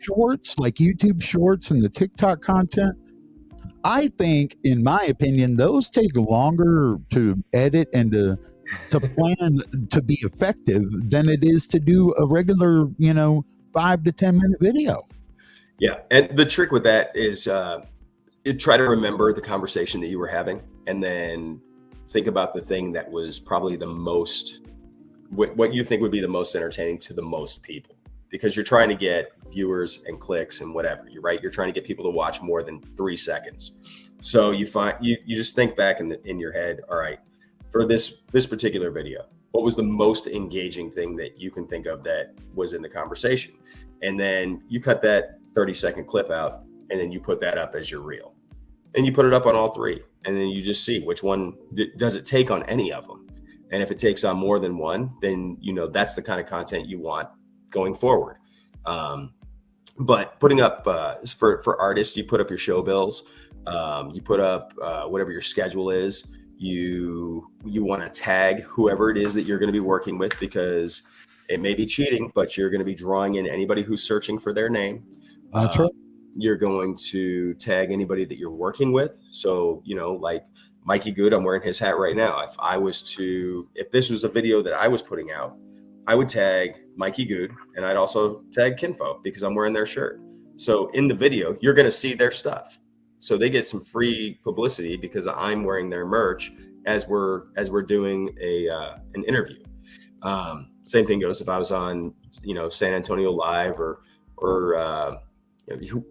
shorts, like YouTube shorts and the TikTok content, I think, in my opinion, those take longer to edit and to plan to be effective than it is to do a regular, 5 to 10 minute video. Yeah. And the trick with that is try to remember the conversation that you were having, and then think about the thing that was probably the most, what you think would be the most entertaining to the most people, because you're trying to get viewers and clicks and whatever. You're right. You're trying to get people to watch more than 3 seconds. So you just think back in your head. All right, for this particular video, what was the most engaging thing that you can think of that was in the conversation? And then you cut that 30-second clip out, and then you put that up as your reel, and you put it up on all 3, and then you just see which one does it take on any of them. And if it takes on more than one, then that's the kind of content you want going forward. But putting up for artists, you put up your show bills, you put up whatever your schedule is. You want to tag whoever it is that you're going to be working with, because it may be cheating, but you're going to be drawing in anybody who's searching for their name. That's right. You're going to tag anybody that you're working with. So, like Mikey Good, I'm wearing his hat right now. If this was a video that I was putting out, I would tag Mikey Good, and I'd also tag Kinfo because I'm wearing their shirt. So in the video, you're going to see their stuff. So they get some free publicity because I'm wearing their merch as we're doing an interview. Same thing goes if I was on, San Antonio Live or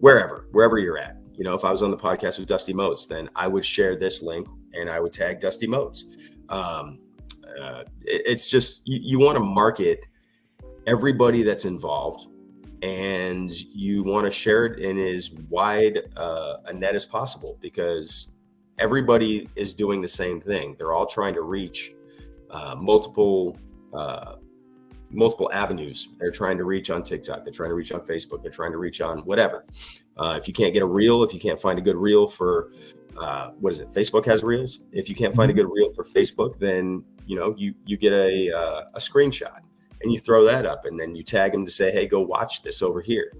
wherever you're at. If I was on the podcast with Dusty Motes, then I would share this link and I would tag Dusty Motes. It's just you want to market everybody that's involved, and you want to share it in as wide a net as possible, because everybody is doing the same thing. They're all trying to reach multiple avenues. They're trying to reach on TikTok. They're trying to reach on Facebook. They're trying to reach on whatever. If you can't get a reel, if you can't find a good reel for what is it? Facebook has reels. If you can't find a good reel for Facebook, then you get a screenshot and you throw that up, and then you tag them to say, hey, go watch this over here.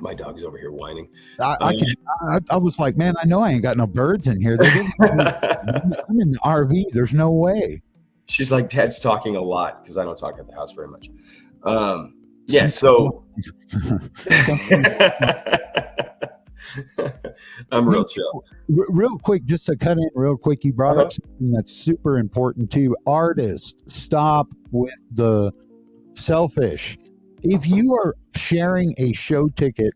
My dog's over here whining. I was like, man, I know I ain't got no birds in here. I'm in the RV. There's no way. She's like, Dad's talking a lot, because I don't talk at the house very much. Yeah, so I'm real chill. Real quick, just to cut in real quick, you brought up something that's super important too. Artists, stop with the selfish. If you are sharing a show ticket,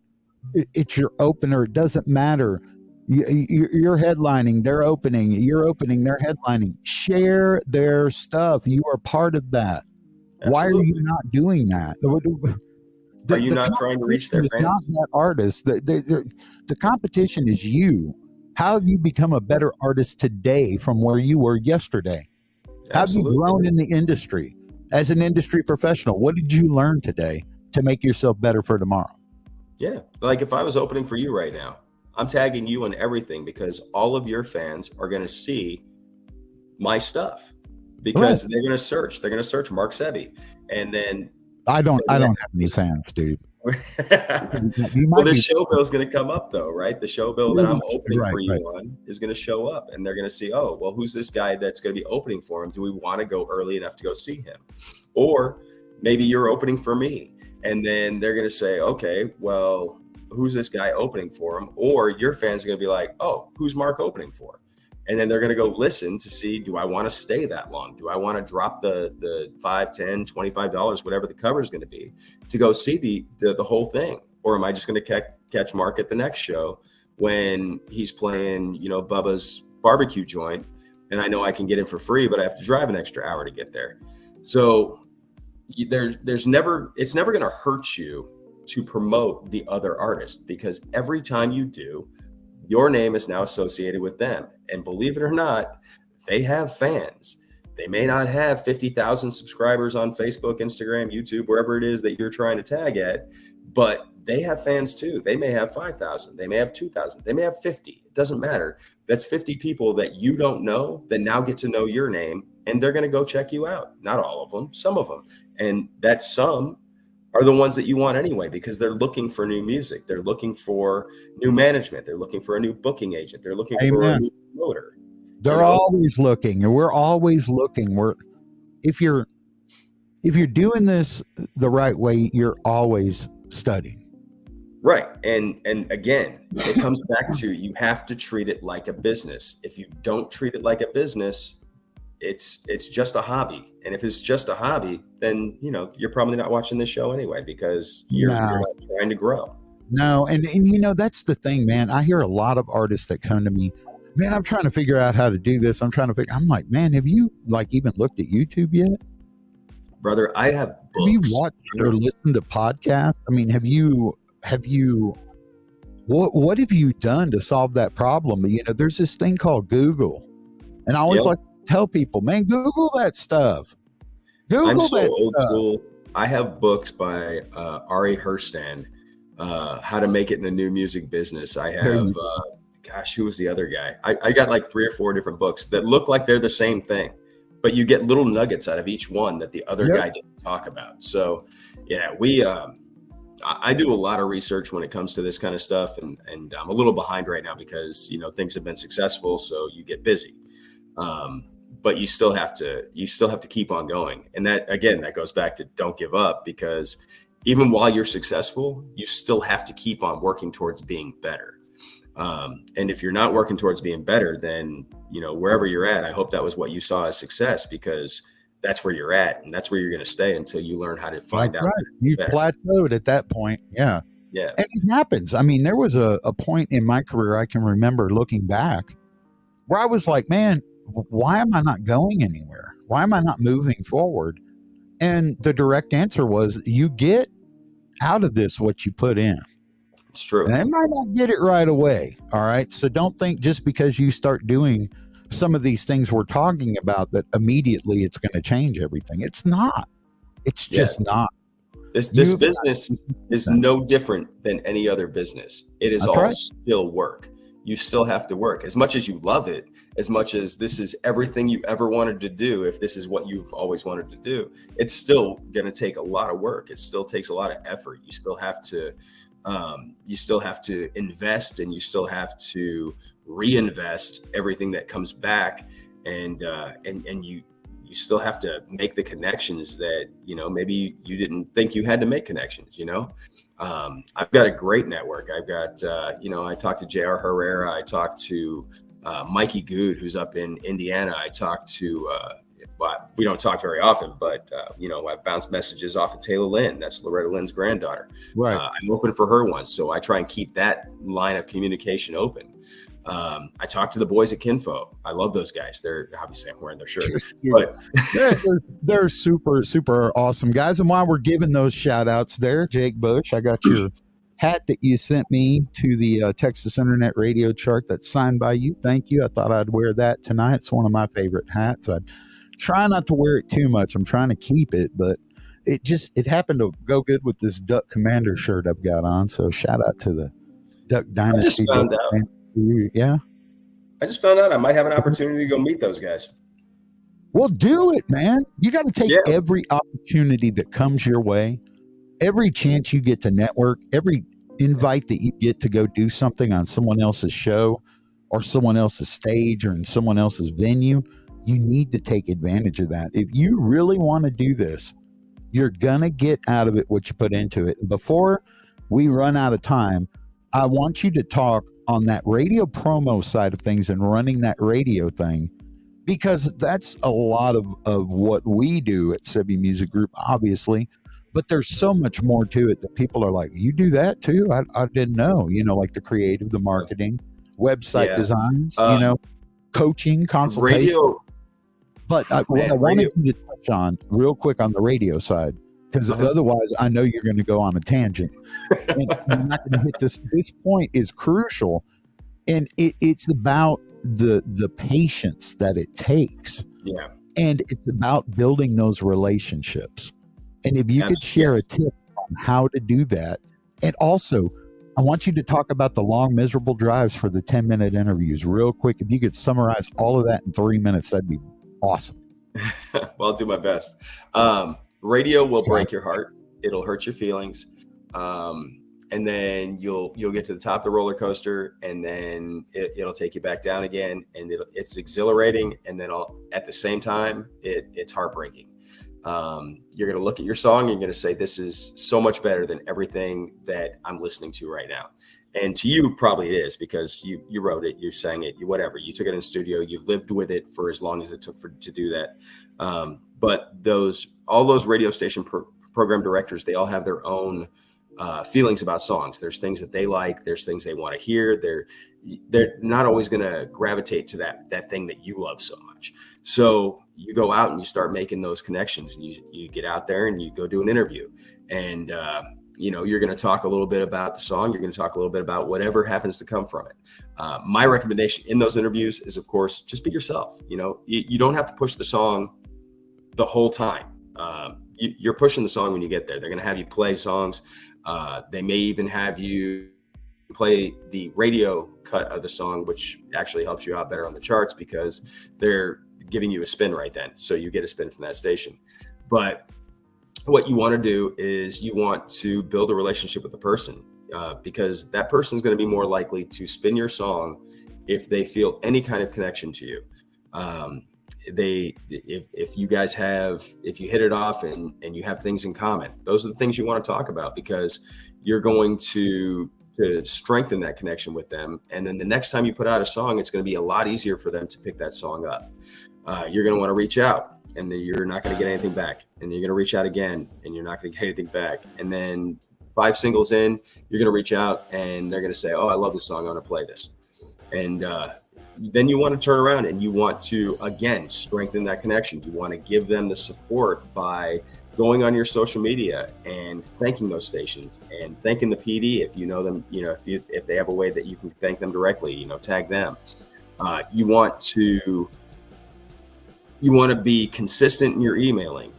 it's your opener. It doesn't matter. You're headlining, they're opening. You're opening, they're headlining. Share their stuff. You are part of that. Absolutely. Why are you not doing that? Are you not trying to reach their fans? It's not that artist. The competition is you. How have you become a better artist today from where you were yesterday? Absolutely. How have you grown in the industry as an industry professional? What did you learn today to make yourself better for tomorrow? Yeah. Like if I was opening for you right now, I'm tagging you in everything, because all of your fans are going to see my stuff, because they're going to search. They're going to search Mark Sebby, and then I don't have any fans, dude. Well, the show bill is going to come up, though, right? The show bill that I'm opening for you on is going to show up, and they're going to see, oh, well, who's this guy that's going to be opening for him? Do we want to go early enough to go see him? Or maybe you're opening for me, and then they're going to say, okay, well, who's this guy opening for him? Or your fans are going to be like, oh, who's Mark opening for? And then they're going to go listen to see, do I want to stay that long? Do I want to drop the $5, $10, $25, whatever the cover is going to be, to go see the whole thing? Or am I just going to catch Mark at the next show when he's playing, Bubba's barbecue joint, and I know I can get in for free, but I have to drive an extra hour to get there. So it's never going to hurt you to promote the other artist, because every time you do, your name is now associated with them. And believe it or not, they have fans. They may not have 50,000 subscribers on Facebook, Instagram, YouTube, wherever it is that you're trying to tag at, but they have fans too. They may have 5,000, they may have 2,000, they may have 50. It doesn't matter. That's 50 people that you don't know that now get to know your name, and they're going to go check you out. Not all of them, some of them. And that some are the ones that you want anyway, because they're looking for new music. They're looking for new management. They're looking for a new booking agent. They're looking for a new promoter. They're always looking, and we're always looking. If you're doing this the right way, you're always studying. Right. And again, it comes back to, you have to treat it like a business. If you don't treat it like a business, it's just a hobby. And if it's just a hobby, then, you're probably not watching this show anyway, because you're not trying to grow. No. And that's the thing, man. I hear a lot of artists that come to me, man, I'm trying to figure out how to do this. I'm like, man, have you even looked at YouTube yet? Brother, I have books. Have you watched or listened to podcasts? I mean, what have you done to solve that problem? There's this thing called Google. And I always like to tell people, man, Google that stuff. I'm so old school. I have books by Ari Herstand, How to Make It in the New Music Business. I have, who was the other guy? I got like 3 or 4 different books that look like they're the same thing, but you get little nuggets out of each one that the other guy didn't talk about. So, yeah, I do a lot of research when it comes to this kind of stuff, and I'm a little behind right now because, things have been successful, so you get busy. But you still have to keep on going. And that goes back to don't give up, because even while you're successful, you still have to keep on working towards being better. And if you're not working towards being better, then, wherever you're at, I hope that was what you saw as success, because that's where you're at, and that's where you're going to stay until you learn how to find out. Right. You've plateaued at that point. Yeah. Yeah. And it happens. I mean, there was a point in my career I can remember looking back where I was like, man, why am I not going anywhere? Why am I not moving forward? And the direct answer was, you get out of this what you put in. It's true. And they might not get it right away. All right. So don't think just because you start doing some of these things we're talking about that immediately it's going to change everything. It's not. It's just not. This business is no different than any other business. It is all still work. you still have to work. As much as you love it, as much as this is everything you ever wanted to do, if this is what you've always wanted to do, it's still going to take a lot of work. It still takes a lot of effort. You still have to invest, and you still have to reinvest everything that comes back, and you still have to make the connections that, maybe you didn't think you had to make connections. I've got a great network. I've got, I talked to JR Herrera. I talked to Mikey Good, who's up in Indiana. I talked to, we don't talk very often, but, I bounce messages off of Taylor Lynn. That's Loretta Lynn's granddaughter. Right. I'm open for her once. So I try and keep that line of communication open. I talked to the boys at Kinfo. I love those guys. They're obviously, I'm wearing their shirt, but they're super, super awesome guys. And while we're giving those shout outs there, Jake Bush, I got your hat that you sent me to the Texas Internet Radio chart that's signed by you. Thank you. I thought I'd wear that tonight. It's one of my favorite hats. I try not to wear it too much. I'm trying to keep it, but it happened to go good with this Duck Commander shirt I've got on. So shout out to the Duck Dynasty. I just found out. Yeah. I just found out I might have an opportunity to go meet those guys. Well, do it, man. You got to take every opportunity that comes your way, every chance you get to network, every invite that you get to go do something on someone else's show or someone else's stage or in someone else's venue. You need to take advantage of that. If you really want to do this, you're going to get out of it what you put into it. And before we run out of time, I want you to talk on that radio promo side of things and running that radio thing, because that's a lot of what we do at Sebby Music Group, obviously, but there's so much more to it that people are like, you do that too? I didn't know, like the creative, the marketing, website designs, coaching, consultation. Radio. But what I wanted you to touch on real quick on the radio side, because otherwise I know you're going to go on a tangent and I'm not going to hit this. This point is crucial, and it's about the patience that it takes. Yeah. And it's about building those relationships. And if you could share a tip on how to do that. And also, I want you to talk about the long, miserable drives for the 10-minute interviews real quick. If you could summarize all of that in 3 minutes, that'd be awesome. Well, I'll do my best. Radio will break your heart. It'll hurt your feelings. And then you'll get to the top of the roller coaster, and then it'll take you back down again, and it's exhilarating. And then at the same time, it's heartbreaking. You're going to look at your song and you're going to say, this is so much better than everything that I'm listening to right now. And to you, probably it is, because you wrote it, you sang it, whatever. You took it in the studio, you've lived with it for as long as it took to do that. But all those radio station program directors, they all have their own feelings about songs. There's things that they like. There's things they want to hear. They're not always going to gravitate to that thing that you love so much. So you go out and you start making those connections, and you get out there and you go do an interview, and you're going to talk a little bit about the song. You're going to talk a little bit about whatever happens to come from it. My recommendation in those interviews is, of course, just be yourself. You don't have to push the song the whole time. You're pushing the song when you get there. They're going to have you play songs. They may even have you play the radio cut of the song, which actually helps you out better on the charts because they're giving you a spin right then. So you get a spin from that station. But what you want to do is you want to build a relationship with the person, because that person is going to be more likely to spin your song if they feel any kind of connection to you. If you hit it off and you have things in common, those are the things you want to talk about, because you're going to strengthen that connection with them. And then the next time you put out a song, it's going to be a lot easier for them to pick that song up. You're going to want to reach out, and then you're not going to get anything back. And you're going to reach out again, and you're not going to get anything back. And then 5 singles in, you're going to reach out, and they're going to say, oh, I love this song, I want to play this. And then you want to turn around and you want to, again, strengthen that connection. You want to give them the support by going on your social media and thanking those stations and thanking the PD if you know them, if they have a way that you can thank them directly, tag them. You want to be consistent in your emailing.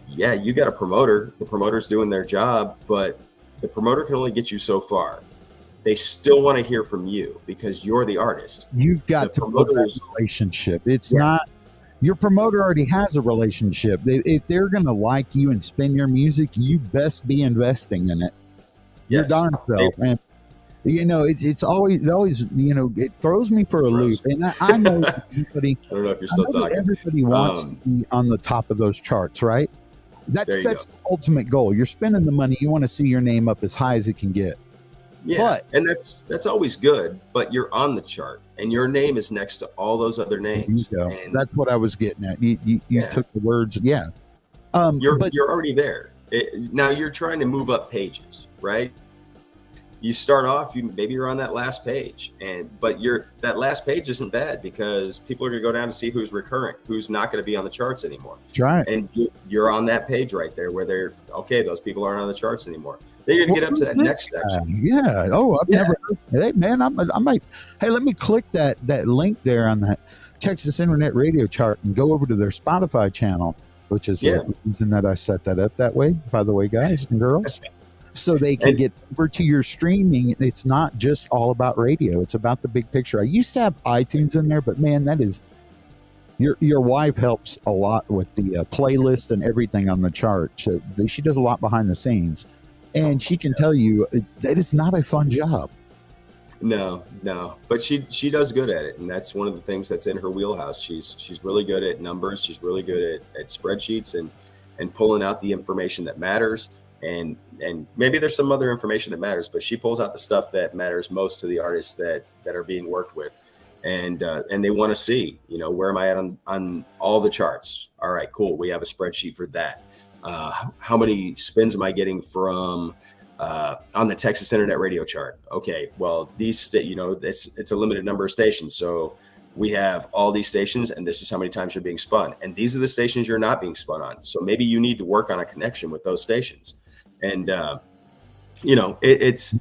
You got a promoter. The promoter's doing their job, but the promoter can only get you so far. they still want to hear from you because you're the artist. You've got to build that relationship. It's not, your promoter already has a relationship. If they're going to like you and spin your music, you best be investing in it. Your darn self. And it's always, it throws me for a loop. And I know everybody, I don't know if you're still talking. Everybody wants to be on the top of those charts, right? That's the ultimate goal. You're spending the money. You want to see your name up as high as it can get. Yeah, and that's always good, but you're on the chart and your name is next to all those other names. And that's what I was getting at. You took the words. Yeah. You're already there. Now you're trying to move up pages, right? You start off, maybe you're on that last page, but that last page isn't bad because people are going to go down to see who's recurring, who's not going to be on the charts anymore. That's right. And you're on that page right there where those people aren't on the charts anymore. They're going to get up to that next section. Yeah. Oh, I've never heard. Hey, man, I might. Hey, let me click that link there on that Texas Internet Radio chart and go over to their Spotify channel, which is the reason that I set that up that way, by the way, guys and girls. So they can get over to your streaming. It's not just all about radio. It's about the big picture. I used to have iTunes in there, but man, that is your wife helps a lot with the playlist and everything on the chart. She does a lot behind the scenes, and she can tell you that it's not a fun job. No, but she does good at it, and that's one of the things that's in her wheelhouse. She's really good at numbers. She's really good at spreadsheets and pulling out the information that matters. And maybe there's some other information that matters, but she pulls out the stuff that matters most to the artists that are being worked with. And they want to see, where am I at on all the charts? All right, cool. We have a spreadsheet for that. How many spins am I getting from on the Texas Internet Radio chart? Okay, well, it's a limited number of stations. So we have all these stations, and this is how many times you're being spun. And these are the stations you're not being spun on. So maybe you need to work on a connection with those stations. And, it's...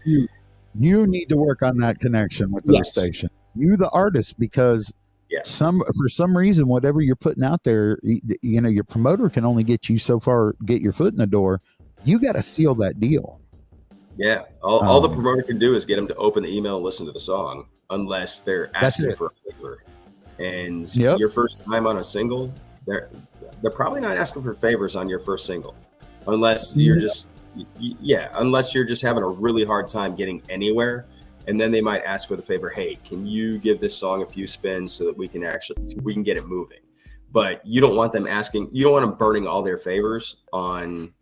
You need to work on that connection with those stations. You, the artist, because for some reason, whatever you're putting out there, your promoter can only get you so far, get your foot in the door. You got to seal that deal. Yeah. All the promoter can do is get them to open the email and listen to the song, unless they're asking for a favor. And your first time on a single, they're probably not asking for favors on your first single, unless you're just having a really hard time getting anywhere. And then they might ask for the favor, hey, can you give this song a few spins so that we can get it moving? But you don't want them burning all their favors on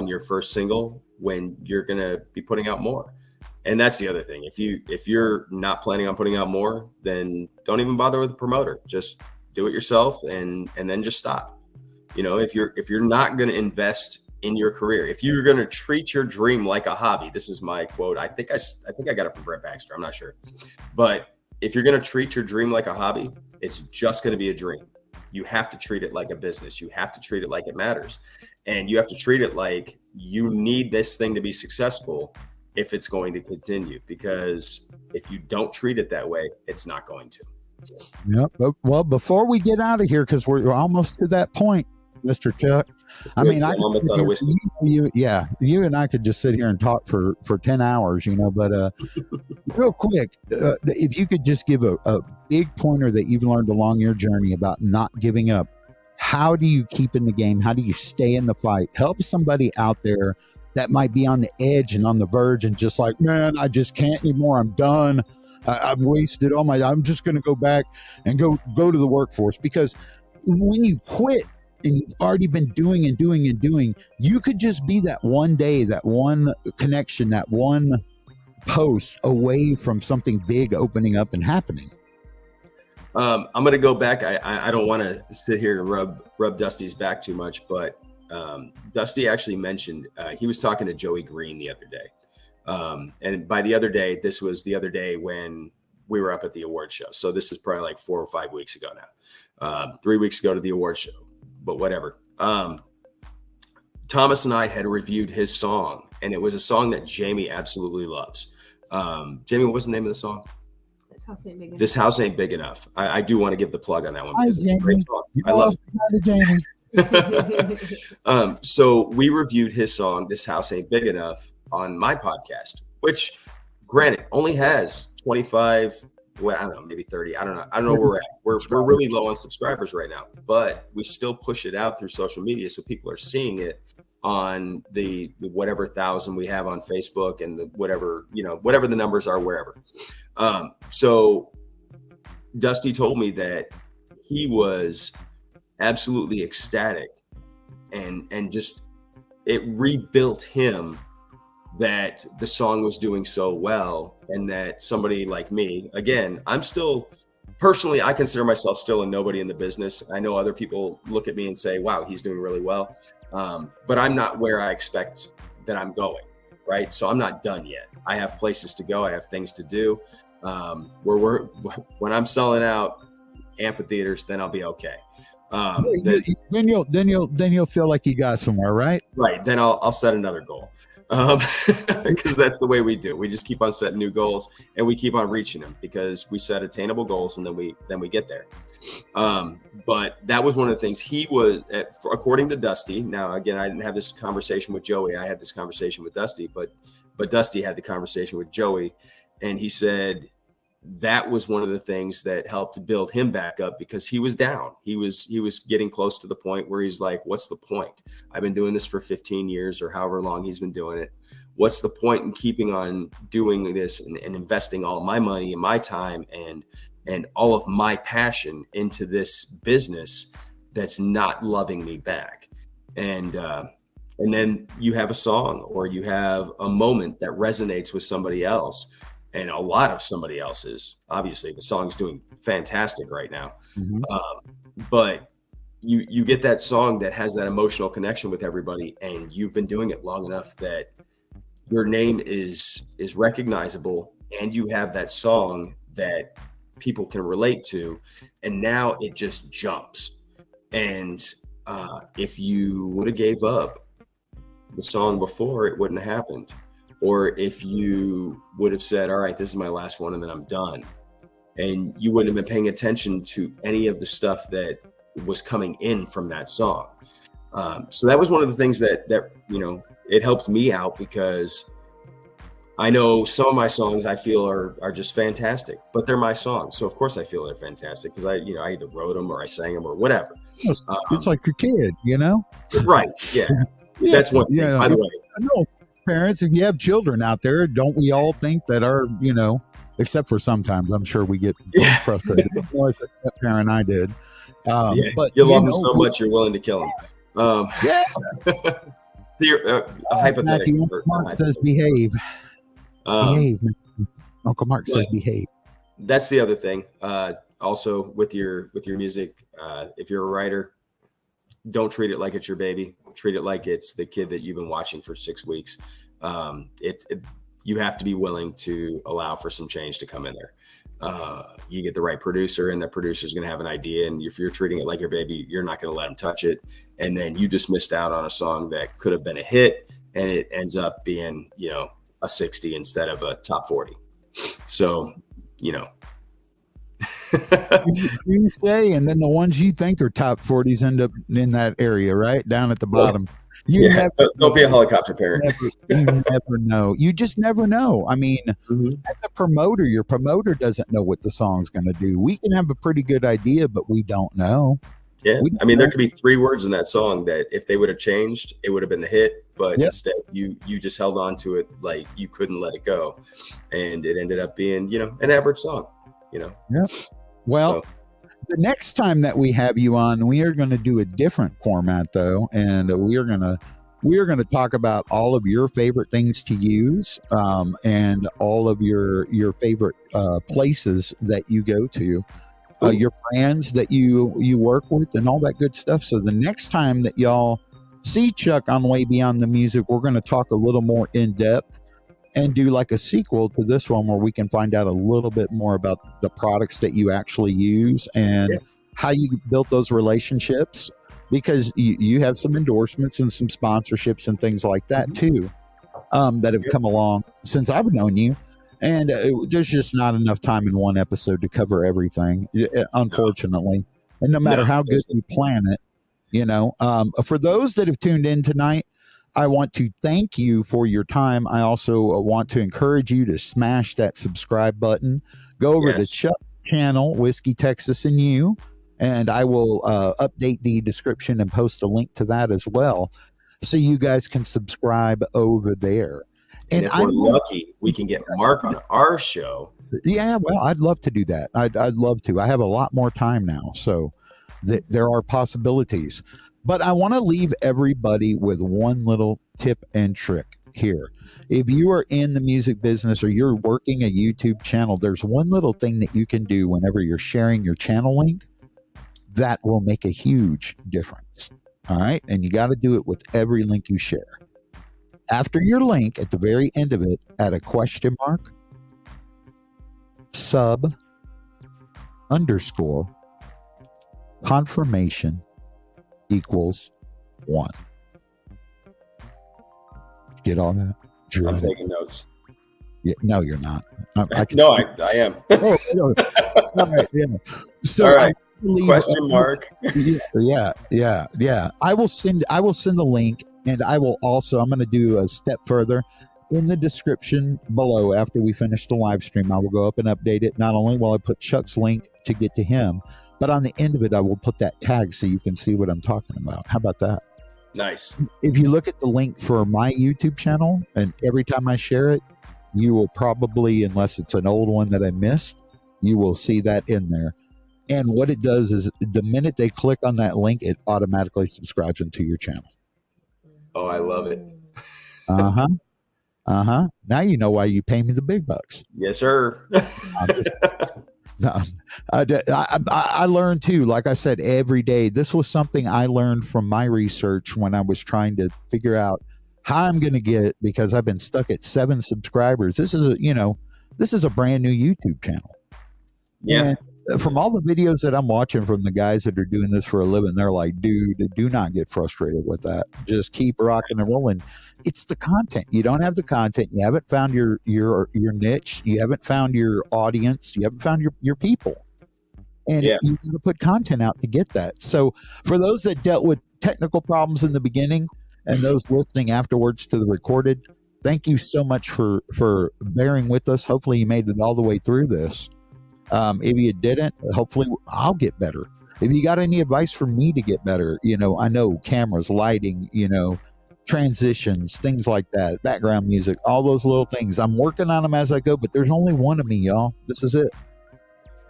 your first single when you're going to be putting out more. And that's the other thing. If you're not planning on putting out more, then don't even bother with the promoter. Just do it yourself and then just stop. If you're not going to invest in your career, if you're going to treat your dream like a hobby, this is my quote. I think I got it from Brett Baxter. I'm not sure. But if you're going to treat your dream like a hobby, it's just going to be a dream. You have to treat it like a business. You have to treat it like it matters. And you have to treat it like you need this thing to be successful if it's going to continue, because if you don't treat it that way, it's not going to. Yep. Well, before we get out of here, because we're almost to that point, Mr. Chuck. I mean, you and I could just sit here and talk for 10 hours, but real quick, if you could just give a big pointer that you've learned along your journey about not giving up. How do you keep in the game? How do you stay in the fight? Help somebody out there that might be on the edge and on the verge and just like, man, I just can't anymore. I'm done. I've wasted all I'm just going to go back and go to the workforce. Because when you quit, and you've already been doing, you could just be that one day, that one connection, that one post away from something big opening up and happening. I'm going to go back. I don't want to sit here and rub Dusty's back too much, but Dusty actually mentioned he was talking to Joey Green the other day. And by the other day, this was the other day when we were up at the award show. So this is probably like 4 or 5 weeks ago now, 3 weeks ago to the award show. But whatever. Thomas and I had reviewed his song, and it was a song that Jamie absolutely loves. Jamie, what was the name of the song? This House Ain't Big Enough. I do want to give the plug on that one because it's a great song. I love it. So we reviewed his song, This House Ain't Big Enough, on my podcast, which granted, only has 25, well, I don't know, maybe 30. I don't know where we're at. We're really low on subscribers right now, but we still push it out through social media. So people are seeing it on the whatever 1,000 we have on Facebook and the whatever the numbers are wherever. So Dusty told me that he was absolutely ecstatic and just it rebuilt him that the song was doing so well, and that somebody like me, again, I'm still personally, I consider myself still a nobody in the business. I know other people look at me and say, wow, he's doing really well. But I'm not where I expect that I'm going, right? So I'm not done yet. I have places to go. I have things to do. When I'm selling out amphitheaters, then I'll be okay. Then you'll feel like you got somewhere, right? Right. Then I'll set another goal. Because that's the way we do. We just keep on setting new goals and we keep on reaching them because we set attainable goals and then we get there. But that was one of the things he was, according to Dusty. Now, again, I didn't have this conversation with Joey. I had this conversation with Dusty, but Dusty had the conversation with Joey, and he said that was one of the things that helped build him back up because he was down. He was getting close to the point where he's like, what's the point? I've been doing this for 15 years or however long he's been doing it. What's the point in keeping on doing this and investing all my money and my time and all of my passion into this business that's not loving me back? And then you have a song or you have a moment that resonates with somebody else. And a lot of somebody else's. Obviously, the song's doing fantastic right now. Mm-hmm. But you get that song that has that emotional connection with everybody, and you've been doing it long enough that your name is recognizable, and you have that song that people can relate to, and now it just jumps. And if you would have gave up the song before, it wouldn't have happened. Or if you would have said, all right, this is my last one and then I'm done, and you wouldn't have been paying attention to any of the stuff that was coming in from that song. So that was one of the things that it helped me out because I know some of my songs I feel are just fantastic, but they're my songs. So of course I feel they're fantastic because I either wrote them or I sang them or whatever. It's like your kid, Right. Yeah. That's one thing, by the way. I know. Parents, if you have children out there, don't we all think that our, except for sometimes I'm sure we get frustrated. As a parent, I did. But you love them so much you're willing to kill them. Yeah. Hypothetical. Uncle Mark says behave. Behave, man. Uncle Mark says behave. That's the other thing. Also with your music, if you're a writer, don't treat it like it's your baby. Treat it like it's the kid that you've been watching for 6 weeks. You have to be willing to allow for some change to come in there. You get the right producer, and the producer is going to have an idea. And if you're treating it like your baby, you're not going to let them touch it. And then you just missed out on a song that could have been a hit, and it ends up being, a 60 instead of a top 40. So, you say, and then the ones you think are top 40s end up in that area, right down at the bottom. Don't be a helicopter parent. You never know. You just never know. I mean, as a promoter, your promoter doesn't know what the song's going to do. We can have a pretty good idea, but we don't know. Yeah, I mean, there could be 3 words in that song that if they would have changed, it would have been the hit. But instead, you just held on to it like you couldn't let it go, and it ended up being, an average song. Yeah. Well, the next time that we have you on, we are going to do a different format, though, and we are going to talk about all of your favorite things to use, and all of your favorite places that you go to, your brands that you work with, and all that good stuff. So the next time that y'all see Chuck on Way Beyond the Music, we're going to talk a little more in depth and do like a sequel to this one where we can find out a little bit more about the products that you actually use and how you built those relationships, because you have some endorsements and some sponsorships and things like that too, that have come along since I've known you. And there's just not enough time in one episode to cover everything, unfortunately. And no matter how good you plan it, for those that have tuned in tonight, I want to thank you for your time. I also want to encourage you to smash that subscribe button. Go over to Chuck's channel, Whiskey, Texas, and You, and I will update the description and post a link to that as well, so you guys can subscribe over there. And if we're lucky, we can get Mark on our show. Yeah, well, I'd love to do that. I'd love to. I have a lot more time now, so there are possibilities. But I want to leave everybody with one little tip and trick here. If you are in the music business or you're working a YouTube channel, there's one little thing that you can do whenever you're sharing your channel link that will make a huge difference. All right. And you got to do it with every link you share. After your link, at the very end of it, add a question mark, sub, underscore, confirmation equals 1. Get all that? I'm taking notes. Yeah, no, you're not. I am. Oh, no. All right, yeah. So all right. Question mark. Yeah. I will send the link, and I will also, I'm going to do a step further. In the description below, after we finish the live stream, I will go up and update it. Not only will I put Chuck's link to get to him, but on the end of it, I will put that tag so you can see what I'm talking about. How about that? Nice. If you look at the link for my YouTube channel, and every time I share it, you will probably, unless it's an old one that I missed, you will see that in there. And what it does is the minute they click on that link, it automatically subscribes them to your channel. Oh, I love it. Now you know why you pay me the big bucks. Yes, sir. I learned too, like I said, every day. This was something I learned from my research when I was trying to figure out how I'm going to get, because I've been stuck at 7 subscribers. This is a brand new YouTube channel. Yeah. And from all the videos that I'm watching from the guys that are doing this for a living, they're like, dude, do not get frustrated with that. Just keep rocking and rolling. It's the content. You don't have the content. You haven't found your niche. You haven't found your audience. You haven't found your people. And you got to put content out to get that. So for those that dealt with technical problems in the beginning and those listening afterwards to the recorded, thank you so much for bearing with us. Hopefully you made it all the way through this. If you didn't, hopefully I'll get better. If you got any advice for me to get better, I know cameras, lighting, transitions, things like that, background music, all those little things. I'm working on them as I go, but there's only one of me, y'all. This is it.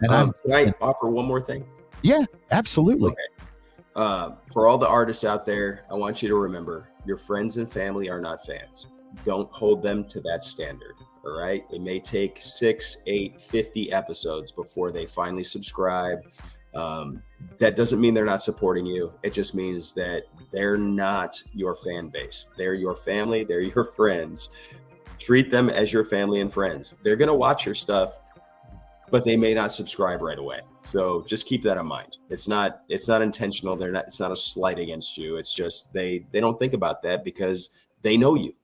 And can I offer one more thing? Yeah, absolutely. Okay. For all the artists out there, I want you to remember your friends and family are not fans. Don't hold them to that standard. All right. It may take 6, 8, 50 episodes before they finally subscribe. That doesn't mean they're not supporting you. It just means that they're not your fan base. They're your family. They're your friends. Treat them as your family and friends. They're going to watch your stuff, but they may not subscribe right away. So just keep that in mind. It's not intentional. It's not a slight against you. It's just, they don't think about that because they know you.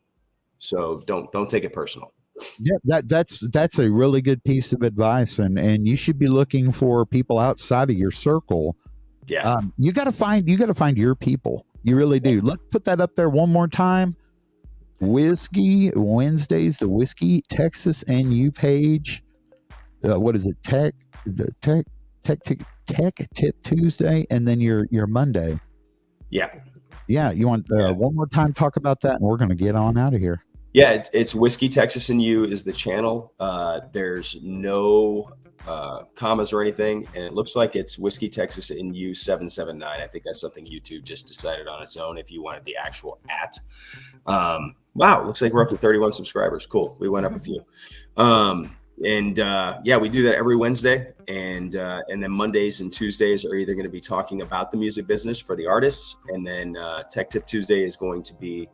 So don't take it personal. Yeah, that's a really good piece of advice, and you should be looking for people outside of your circle. Yeah, you got to find your people. You really do. Let's put that up there one more time. Whiskey Wednesdays, the Whiskey Texas and You page. What is it? Tech Tip Tuesday, and then your Monday. Yeah. You want one more time talk about that, and we're going to get on out of here. Yeah, it's Whiskey Texas and You is the channel. There's no commas or anything, and it looks like it's Whiskey Texas and You 779. I think that's something YouTube just decided on its own. If you wanted the actual @ wow, looks like we're up to 31 subscribers. Cool, we went up a few. We do that every Wednesday, and then Mondays and Tuesdays are either going to be talking about the music business for the artists, and then Tech Tip Tuesday is going to be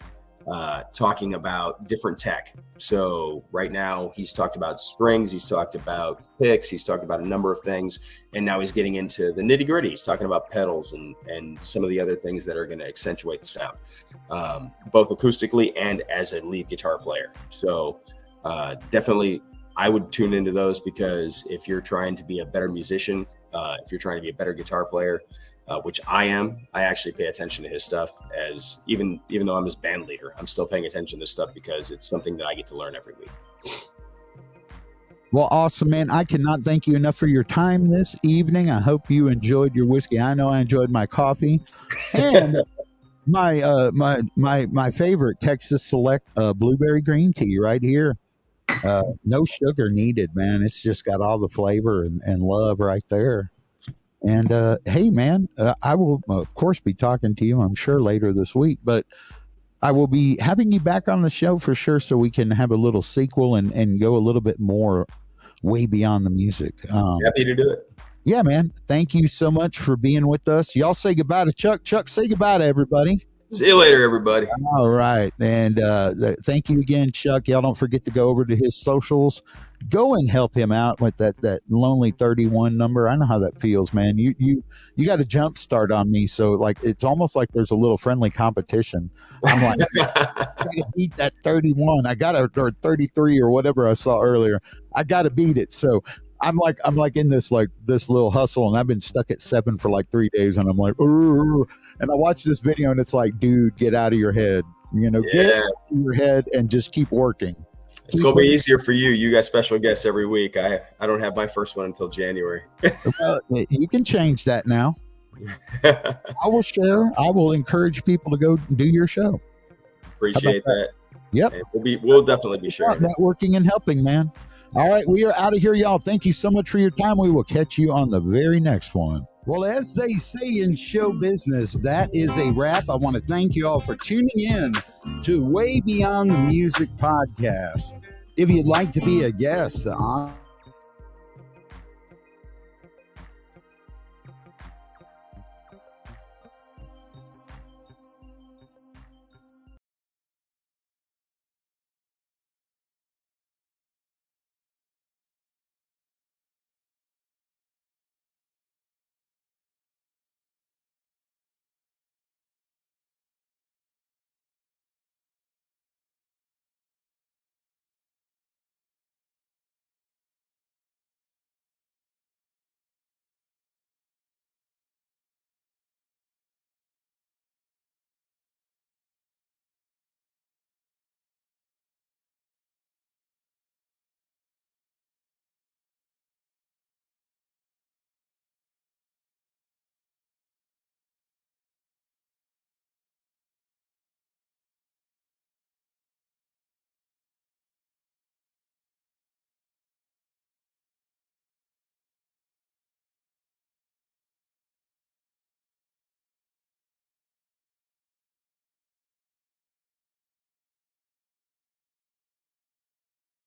talking about different tech. So right now he's talked about strings, he's talked about picks, he's talked about a number of things, and now he's getting into the nitty gritty. He's talking about pedals and some of the other things that are going to accentuate the sound, both acoustically and as a lead guitar player. So definitely I would tune into those, because if you're trying to be a better musician, if you're trying to be a better guitar player, which I am. I actually pay attention to his stuff, as even though I'm his band leader, I'm still paying attention to stuff because it's something that I get to learn every week. Well, awesome, man. I cannot thank you enough for your time this evening. I hope you enjoyed your whiskey. I know I enjoyed my coffee. And my favorite Texas Select blueberry green tea right here. No sugar needed, man. It's just got all the flavor and love right there. And hey, man, I will, of course, be talking to you, I'm sure, later this week. But I will be having you back on the show for sure, so we can have a little sequel and go a little bit more way beyond the music. Happy to do it. Yeah, man. Thank you so much for being with us. Y'all say goodbye to Chuck. Chuck, say goodbye to everybody. See you later, everybody. All right. And thank you again, Chuck. Y'all don't forget to go over to his socials. Go and help him out with that Lonely 31 number. I know how that feels, man. You got a jump start on me. So like, it's almost like there's a little friendly competition. I'm like, I gotta beat that 31. or 33 or whatever I saw earlier. I got to beat it. So I'm like in this little hustle, and I've been stuck at 7 for like 3 days, and I'm like, and I watch this video, and it's like, dude, get out of your head, get out of your head and just keep working. It's going to be easier for you. You got special guests every week. I don't have my first one until January. Well, you can change that now. I will share. I will encourage people to go do your show. Appreciate that. Yep. We'll definitely be sharing. Networking and helping, man. All right, we are out of here, y'all. Thank you so much for your time. We will catch you on the very next one. Well, as they say in show business, that is a wrap. I want to thank you all for tuning in to Way Beyond the Music podcast. If you'd like to be a guest on